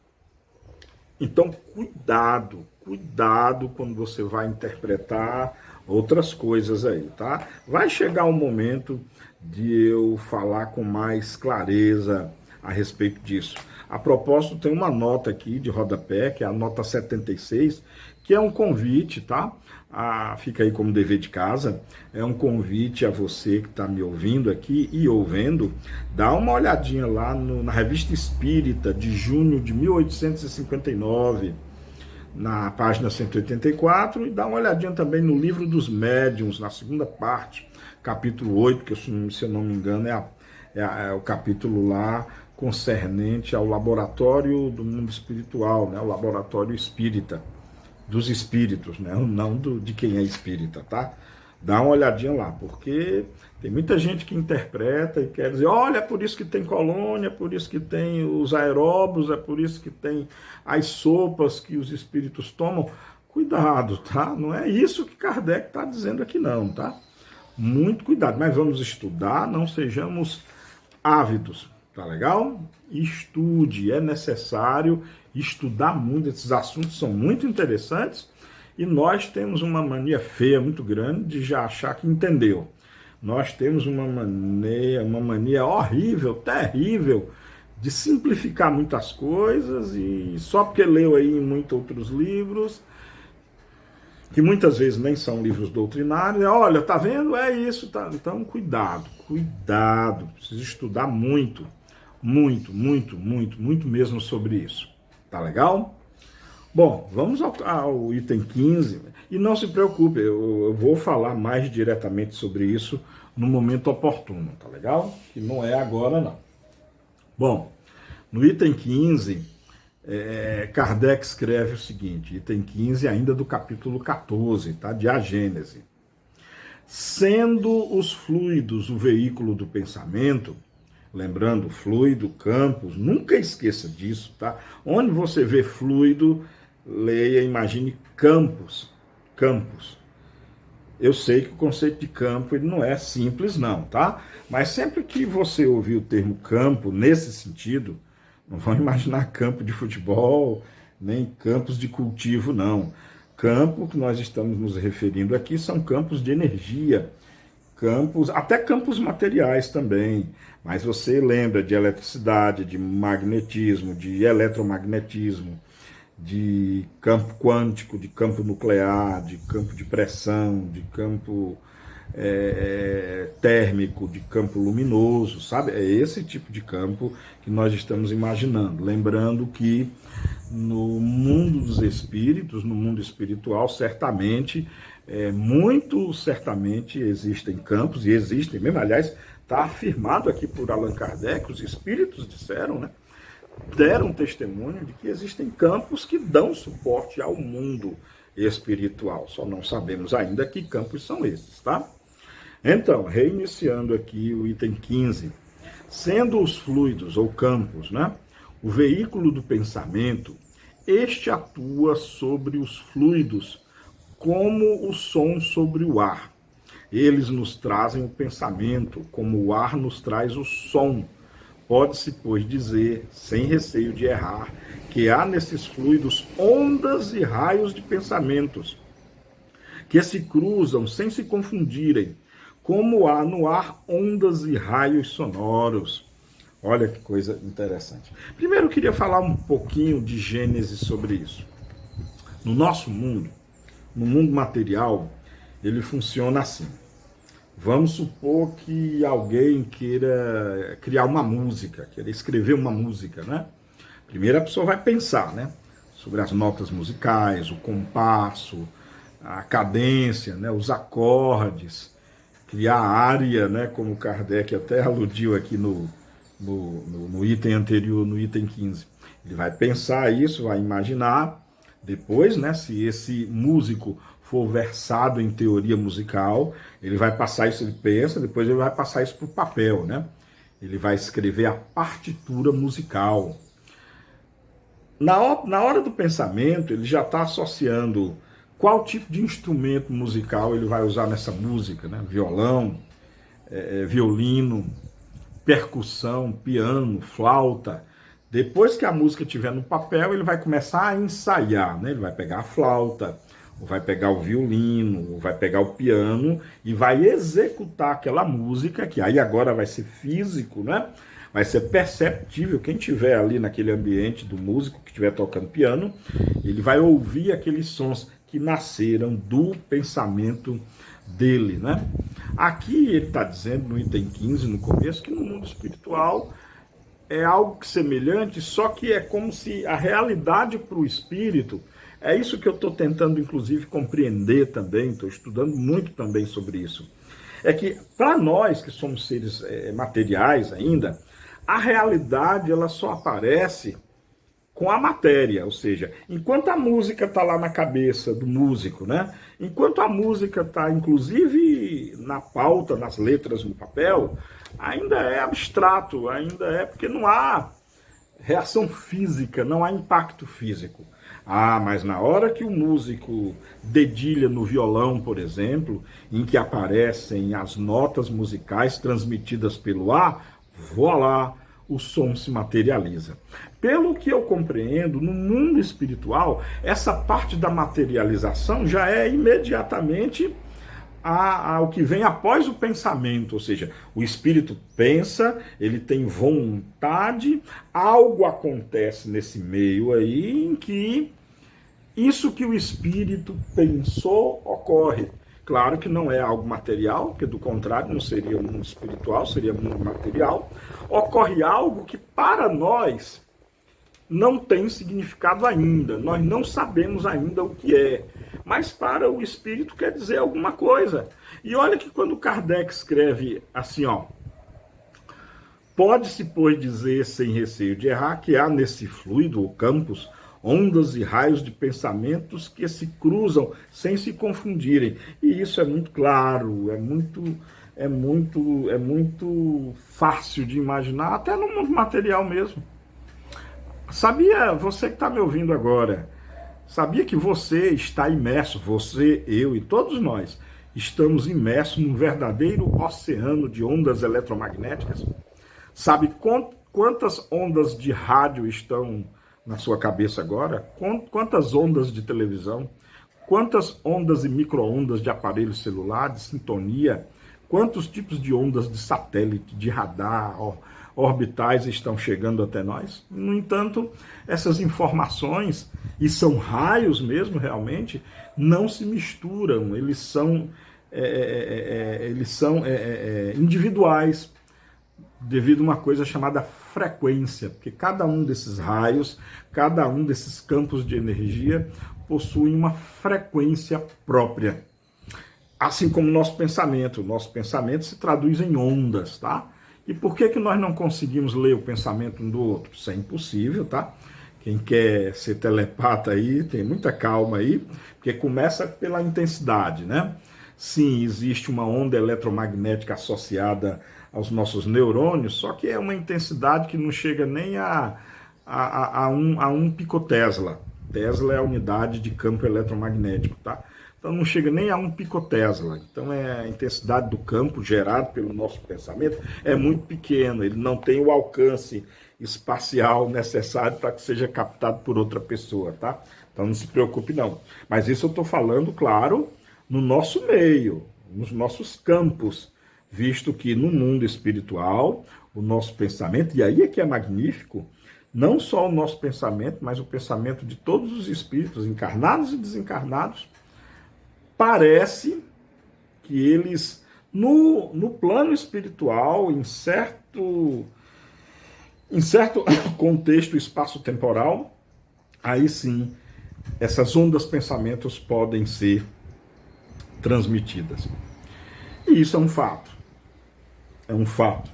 Então, cuidado quando você vai interpretar outras coisas aí, tá? Vai chegar um momento de eu falar com mais clareza a respeito disso. A propósito, tem uma nota aqui de rodapé, que é a nota 76, que é um convite, tá? Fica aí como dever de casa, é um convite a você que está me ouvindo aqui e ouvendo, dá uma olhadinha lá na Revista Espírita de junho de 1859, na página 184, e dá uma olhadinha também no Livro dos Médiuns, na segunda parte, capítulo 8, que se eu não me engano é o capítulo lá concernente ao laboratório do mundo espiritual, né? O laboratório espírita, dos espíritos, né? Não de quem é espírita, tá? Dá uma olhadinha lá, porque tem muita gente que interpreta e quer dizer, olha, é por isso que tem colônia, é por isso que tem os aeróbios, é por isso que tem as sopas que os espíritos tomam. Cuidado, tá? Não é isso que Kardec está dizendo aqui não, tá? Muito cuidado, mas vamos estudar, não sejamos ávidos, tá legal? Estude, é necessário estudar muito, esses assuntos são muito interessantes e nós temos uma mania feia muito grande de já achar que entendeu. Nós temos uma mania horrível, terrível, de simplificar muitas coisas e só porque leu aí em muitos outros livros, que muitas vezes nem são livros doutrinários, olha, tá vendo? É isso, tá? Então cuidado, precisa estudar muito. muito, muito, muito, muito mesmo sobre isso. Tá legal? Bom, vamos ao item 15. E não se preocupe, eu vou falar mais diretamente sobre isso no momento oportuno, tá legal? Que não é agora, não. Bom, no item 15, Kardec escreve o seguinte, item 15 ainda do capítulo 14, tá? De A Gênese. Sendo os fluidos o veículo do pensamento, lembrando, fluido, campos, nunca esqueça disso, tá? Onde você vê fluido, leia, imagine campos, campos. Eu sei que o conceito de campo ele não é simples não, tá? Mas sempre que você ouvir o termo campo nesse sentido, não vão imaginar campo de futebol, nem campos de cultivo, não. Campo que nós estamos nos referindo aqui são campos de energia, campos, até campos materiais também. Mas você lembra de eletricidade, de magnetismo, de eletromagnetismo, de campo quântico, de campo nuclear, de campo de pressão, de campo térmico, de campo luminoso, sabe? É esse tipo de campo que nós estamos imaginando. Lembrando que no mundo dos espíritos, no mundo espiritual, certamente, muito certamente existem campos, e existem mesmo, aliás, está afirmado aqui por Allan Kardec, os espíritos disseram, né? Deram testemunho de que existem campos que dão suporte ao mundo espiritual. Só não sabemos ainda que campos são esses, tá? Então, reiniciando aqui o item 15. Sendo os fluidos ou campos, né, o veículo do pensamento, este atua sobre os fluidos como o som sobre o ar. Eles nos trazem o pensamento, como o ar nos traz o som. Pode-se, pois, dizer, sem receio de errar, que há nesses fluidos ondas e raios de pensamentos, que se cruzam sem se confundirem, como há no ar ondas e raios sonoros. Olha que coisa interessante. Primeiro eu queria falar um pouquinho de Gênesis sobre isso. No nosso mundo, no mundo material, ele funciona assim. Vamos supor que alguém queira criar uma música, queira escrever uma música, né? Primeiro a pessoa vai pensar, né? Sobre as notas musicais, o compasso, a cadência, né? Os acordes, criar área, né? Como Kardec até aludiu aqui no item anterior, no item 15. Ele vai pensar isso, vai imaginar. Depois, né? Se esse músico for versado em teoria musical, ele vai passar isso, ele pensa, depois ele vai passar isso para o papel, né? Ele vai escrever a partitura musical. Na hora do pensamento, ele já está associando qual tipo de instrumento musical ele vai usar nessa música, né? Violão, violino, percussão, piano, flauta. Depois que a música estiver no papel, ele vai começar a ensaiar, né? Ele vai pegar a flauta, ou vai pegar o violino, ou vai pegar o piano e vai executar aquela música, que aí agora vai ser físico, né? Vai ser perceptível. Quem estiver ali naquele ambiente do músico que estiver tocando piano, ele vai ouvir aqueles sons que nasceram do pensamento dele, né? Aqui ele está dizendo no item 15, no começo, que no mundo espiritual é algo semelhante, só que é como se a realidade para o espírito, é isso que eu estou tentando, inclusive, compreender também, estou estudando muito também sobre isso, é que para nós que somos seres materiais ainda, a realidade ela só aparece com a matéria, ou seja, enquanto a música está lá na cabeça do músico, né? Enquanto a música está, inclusive, na pauta, nas letras, no papel, ainda é abstrato, ainda é porque não há reação física, não há impacto físico. Ah, mas na hora que o músico dedilha no violão, por exemplo, em que aparecem as notas musicais transmitidas pelo ar, voilá, o som se materializa. Pelo que eu compreendo, no mundo espiritual, essa parte da materialização já é imediatamente o que vem após o pensamento, ou seja, o espírito pensa, ele tem vontade, algo acontece nesse meio aí em que isso que o espírito pensou ocorre. Claro que não é algo material, porque do contrário não seria um mundo espiritual, seria um mundo material. Ocorre algo que para nós não tem significado ainda, nós não sabemos ainda o que é, mas para o espírito quer dizer alguma coisa. E olha que quando Kardec escreve assim, ó, pode-se, pois, dizer sem receio de errar que há nesse fluido ou campus ondas e raios de pensamentos que se cruzam sem se confundirem. E isso é muito claro, é muito fácil de imaginar, até no mundo material mesmo. Sabia, você que está me ouvindo agora, sabia que você está imerso, você, eu e todos nós, estamos imersos num verdadeiro oceano de ondas eletromagnéticas? Sabe quantas ondas de rádio estão na sua cabeça agora? Quantas ondas de televisão? Quantas ondas e micro-ondas de aparelho celular, de sintonia? Quantos tipos de ondas de satélite, de radar, orbitais estão chegando até nós? No entanto, essas informações, e são raios mesmo realmente, não se misturam, eles são individuais, devido a uma coisa chamada frequência, porque cada um desses raios, cada um desses campos de energia possui uma frequência própria. Assim como o nosso pensamento se traduz em ondas, tá? E por que nós não conseguimos ler o pensamento um do outro? Isso é impossível, tá? Quem quer ser telepata aí, tem muita calma aí, porque começa pela intensidade, né? Sim, existe uma onda eletromagnética associada aos nossos neurônios, só que é uma intensidade que não chega nem a 1 picotesla. Tesla é a unidade de campo eletromagnético, tá? Então não chega nem a 1 picotesla. Então a intensidade do campo gerado pelo nosso pensamento é muito pequeno, ele não tem o alcance espacial necessário para que seja captado por outra pessoa, tá? Então não se preocupe não. Mas isso eu estou falando, claro, no nosso meio, nos nossos campos, visto que no mundo espiritual, o nosso pensamento, e aí é que é magnífico, não só o nosso pensamento, mas o pensamento de todos os espíritos, encarnados e desencarnados, parece que eles, no plano espiritual, em certo contexto espaço-temporal, aí sim, essas ondas pensamentos podem ser transmitidas. E isso é um fato. É um fato.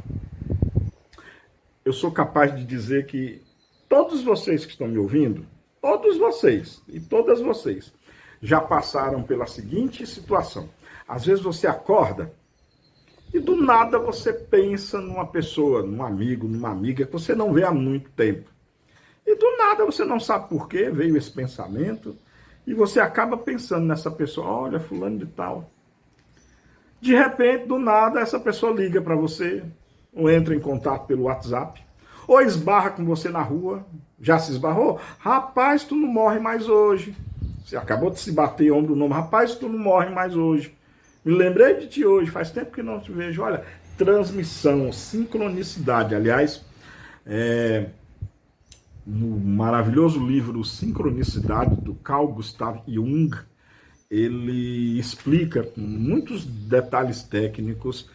Eu sou capaz de dizer que todos vocês que estão me ouvindo, todos vocês e todas vocês, já passaram pela seguinte situação. Às vezes você acorda e do nada você pensa numa pessoa, num amigo, numa amiga que você não vê há muito tempo. E do nada você não sabe por que veio esse pensamento e você acaba pensando nessa pessoa, olha, fulano de tal. De repente, do nada, essa pessoa liga para você, ou entra em contato pelo WhatsApp, ou esbarra com você na rua. Já se esbarrou? Rapaz, tu não morre mais hoje. Você acabou de se bater ombro no ombro. Rapaz, tu não morre mais hoje. Me lembrei de ti hoje, faz tempo que não te vejo. Olha, transmissão, sincronicidade. Aliás, no maravilhoso livro Sincronicidade, do Carl Gustav Jung, ele explica com muitos detalhes técnicos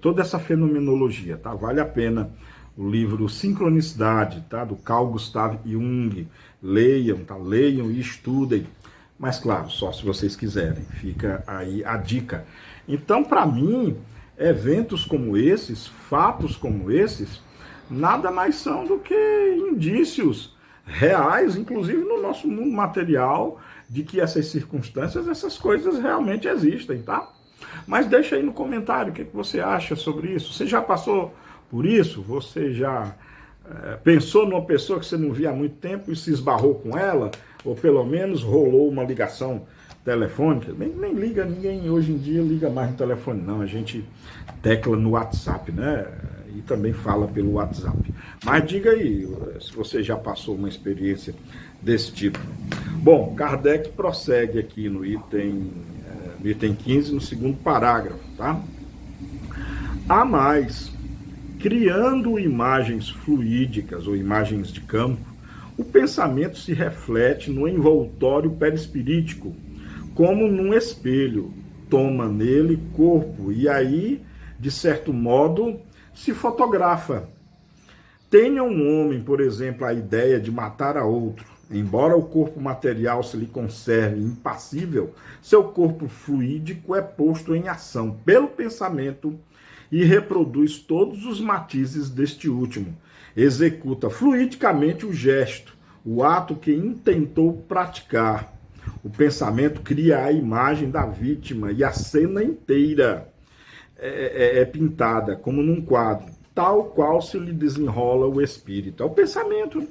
toda essa fenomenologia, tá? Vale a pena o livro Sincronicidade, tá? Do Carl Gustav Jung. Leiam, tá? Leiam e estudem. Mas claro, só se vocês quiserem. Fica aí a dica. Então, para mim, eventos como esses, fatos como esses, nada mais são do que indícios reais, inclusive no nosso mundo material, de que essas circunstâncias, essas coisas realmente existem, tá? Mas deixa aí no comentário o que você acha sobre isso. Você já passou por isso? Você já pensou numa pessoa que você não via há muito tempo e se esbarrou com ela? Ou pelo menos rolou uma ligação telefônica? Nem liga, ninguém hoje em dia liga mais no telefone, não. A gente tecla no WhatsApp, né? E também fala pelo WhatsApp. Mas diga aí se você já passou uma experiência desse tipo. Bom, Kardec prossegue aqui no item 15, no segundo parágrafo, tá? A mais, criando imagens fluídicas ou imagens de campo, o pensamento se reflete no envoltório perispirítico, como num espelho, toma nele corpo e aí, de certo modo, se fotografa. Tenha um homem, por exemplo, a ideia de matar a outro, embora o corpo material se lhe conserve impassível, seu corpo fluídico é posto em ação pelo pensamento e reproduz todos os matizes deste último. Executa fluidicamente o gesto, o ato que intentou praticar. O pensamento cria a imagem da vítima e a cena inteira é pintada, como num quadro, tal qual se lhe desenrola o espírito. É o pensamento.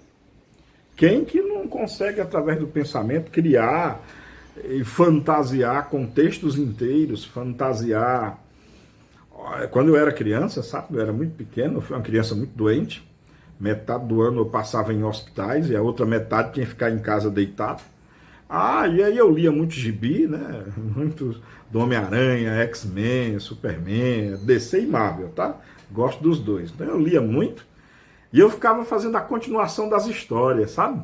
Quem que não consegue, através do pensamento, criar e fantasiar contextos inteiros, fantasiar... Quando eu era criança, sabe, eu era muito pequeno, eu fui uma criança muito doente, metade do ano eu passava em hospitais e a outra metade tinha que ficar em casa deitado. E aí eu lia muito gibi, né? Muito do Homem-Aranha, X-Men, Superman, DC e Marvel, tá? Gosto dos dois. Então eu lia muito e eu ficava fazendo a continuação das histórias, sabe?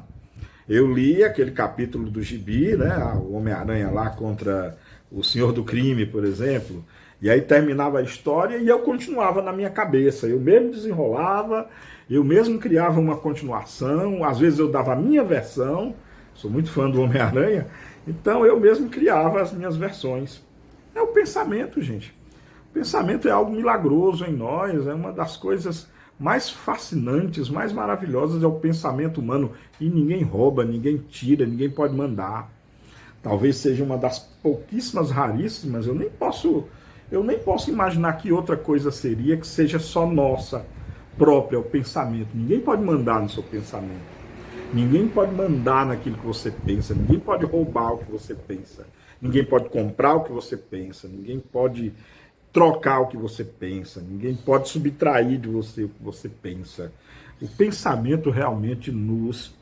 Eu lia aquele capítulo do gibi, né? O Homem-Aranha lá contra o Senhor do Crime, por exemplo. E aí terminava a história e eu continuava na minha cabeça. Eu mesmo desenrolava, eu mesmo criava uma continuação. Às vezes eu dava a minha versão. Sou muito fã do Homem-Aranha. Então eu mesmo criava as minhas versões. É o pensamento, gente. O pensamento é algo milagroso em nós. É uma das coisas mais fascinantes, mais maravilhosas é o pensamento humano. E ninguém rouba, ninguém tira, ninguém pode mandar. Talvez seja uma das pouquíssimas, raríssimas. Eu nem posso imaginar que outra coisa seria que seja só nossa própria, o pensamento. Ninguém pode mandar no seu pensamento. Ninguém pode mandar naquilo que você pensa. Ninguém pode roubar o que você pensa. Ninguém pode comprar o que você pensa. Ninguém pode trocar o que você pensa. Ninguém pode subtrair de você o que você pensa. O pensamento realmente nos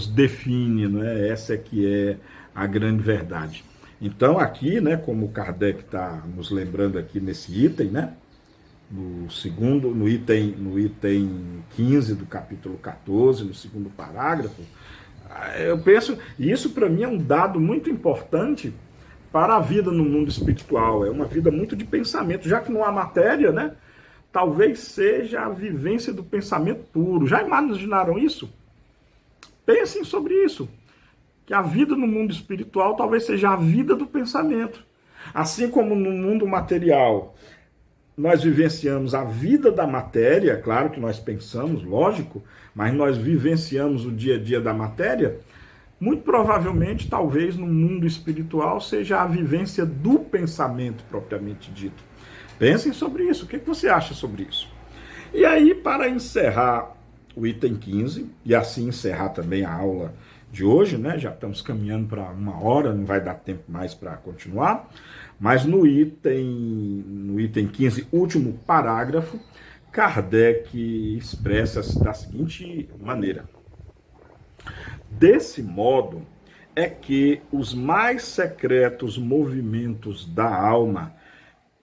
define, né? Essa é que é a grande verdade. Então aqui, né, como o Kardec está nos lembrando aqui nesse item, né, no item 15 do capítulo 14, no segundo parágrafo, eu penso, e isso para mim é um dado muito importante para a vida no mundo espiritual. É uma vida muito de pensamento, já que não há matéria, né? Talvez seja a vivência do pensamento puro. Já imaginaram isso? Pensem sobre isso. Que a vida no mundo espiritual talvez seja a vida do pensamento. Assim como no mundo material nós vivenciamos a vida da matéria, claro que nós pensamos, lógico, mas nós vivenciamos o dia a dia da matéria, muito provavelmente, talvez no mundo espiritual seja a vivência do pensamento propriamente dito. Pensem sobre isso, o que você acha sobre isso? E aí, para encerrar o item 15, e assim encerrar também a aula de hoje, né? Já estamos caminhando para 1 hora, não vai dar tempo mais para continuar, mas no item 15, último parágrafo, Kardec expressa-se da seguinte maneira: desse modo é que os mais secretos movimentos da alma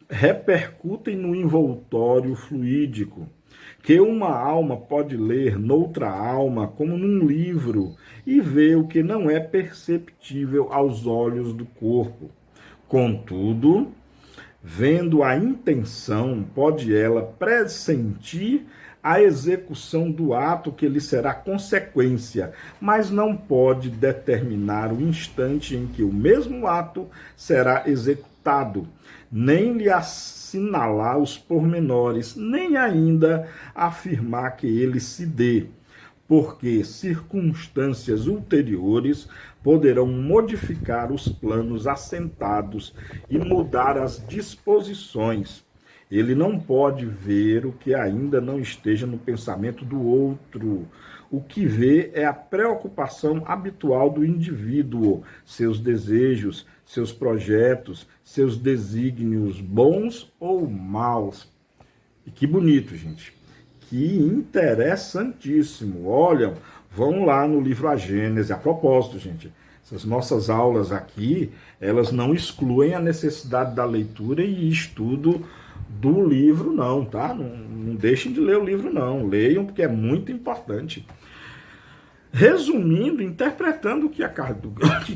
repercutem no envoltório fluídico, que uma alma pode ler noutra alma como num livro e ver o que não é perceptível aos olhos do corpo. Contudo, vendo a intenção, pode ela pressentir a execução do ato que lhe será consequência, mas não pode determinar o instante em que o mesmo ato será executado, nem lhe assinalar os pormenores, nem ainda afirmar que ele se dê, porque circunstâncias ulteriores poderão modificar os planos assentados e mudar as disposições. Ele não pode ver o que ainda não esteja no pensamento do outro. O que vê é a preocupação habitual do indivíduo, seus desejos, seus projetos, seus desígnios bons ou maus. E que bonito, gente. Que interessantíssimo. Olha, vão lá no livro A Gênese. A propósito, gente, essas nossas aulas aqui, elas não excluem a necessidade da leitura e estudo do livro, não, tá? Não deixem de ler o livro, não. Leiam, porque é muito importante. Resumindo, interpretando o que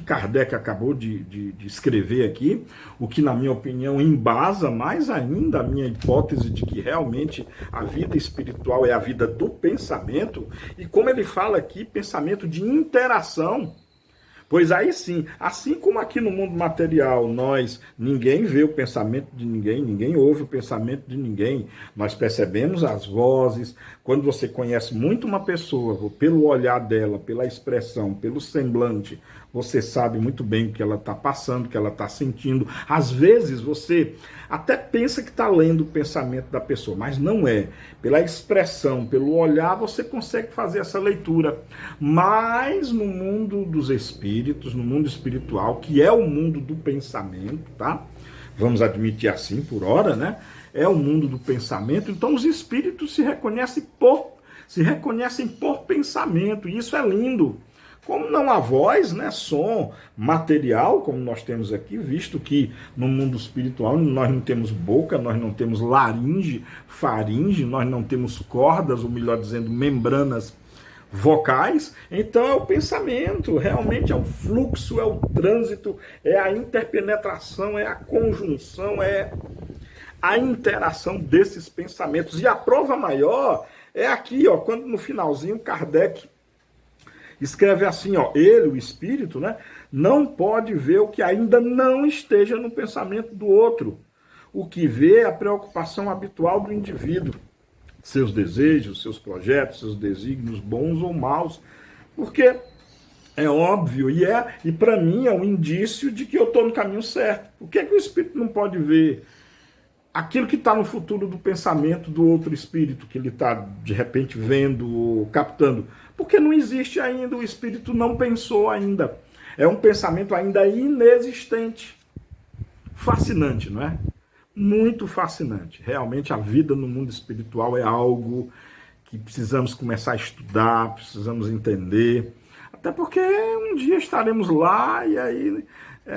Kardec acabou de escrever aqui, o que, na minha opinião, embasa mais ainda a minha hipótese de que realmente a vida espiritual é a vida do pensamento, e como ele fala aqui, pensamento de interação. Pois aí sim, assim como aqui no mundo material, ninguém vê o pensamento de ninguém, ninguém ouve o pensamento de ninguém, nós percebemos as vozes. Quando você conhece muito uma pessoa, pelo olhar dela, pela expressão, pelo semblante, você sabe muito bem o que ela está passando, o que ela está sentindo. Às vezes você até pensa que está lendo o pensamento da pessoa, mas não é. Pela expressão, pelo olhar, você consegue fazer essa leitura. Mas no mundo dos espíritos, no mundo espiritual, que é o mundo do pensamento, tá? Vamos admitir assim por hora, né? É o mundo do pensamento, então os espíritos se reconhecem por pensamento, e isso é lindo. Como não há voz, né, som material, como nós temos aqui, visto que no mundo espiritual nós não temos boca, nós não temos laringe, faringe, nós não temos cordas, ou melhor dizendo, membranas vocais, então é o pensamento, realmente é o fluxo, é o trânsito, é a interpenetração, é a conjunção, é a interação desses pensamentos. E a prova maior é aqui, ó, quando no finalzinho Kardec escreve assim, ó, ele, o espírito, né, não pode ver o que ainda não esteja no pensamento do outro. O que vê é a preocupação habitual do indivíduo, seus desejos, seus projetos, seus desígnios bons ou maus, porque é óbvio, e para mim é um indício de que eu estou no caminho certo. Por que o espírito não pode ver aquilo que está no futuro do pensamento do outro espírito, que ele está, de repente, vendo ou captando? Porque não existe ainda, o espírito não pensou ainda. É um pensamento ainda inexistente. Fascinante, não é? Muito fascinante. Realmente a vida no mundo espiritual é algo que precisamos começar a estudar, precisamos entender. Até porque um dia estaremos lá e aí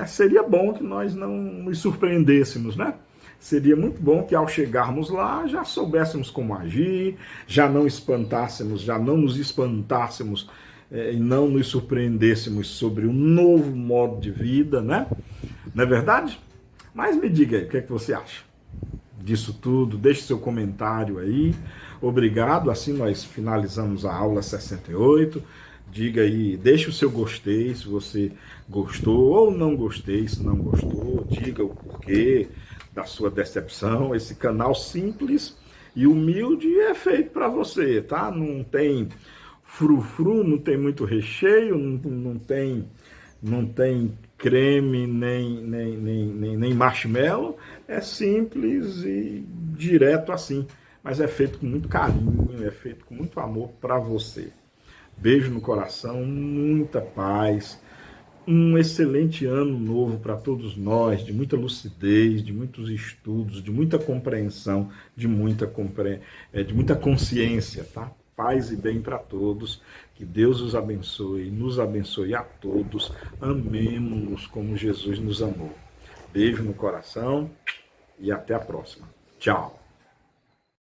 seria bom que nós não nos surpreendêssemos, né? Seria muito bom que ao chegarmos lá já soubéssemos como agir, já não nos espantássemos e não nos surpreendêssemos sobre um novo modo de vida, né? Não é verdade? Mas me diga aí, o que é que você acha disso tudo? Deixe seu comentário aí. Obrigado, assim nós finalizamos a aula 68. Diga aí, deixe o seu gostei, se você gostou, ou não gostei, se não gostou, diga o porquê da sua decepção. Esse canal simples e humilde é feito para você, tá? Não tem frufru, não tem muito recheio, não tem creme, nem marshmallow. É simples e direto assim, mas é feito com muito carinho, é feito com muito amor para você. Beijo no coração, muita paz, um excelente ano novo para todos nós, de muita lucidez, de muitos estudos, de muita compreensão, de muita consciência, tá? Paz e bem para todos, que Deus os abençoe, nos abençoe a todos, amemos-nos como Jesus nos amou. Beijo no coração e até a próxima. Tchau.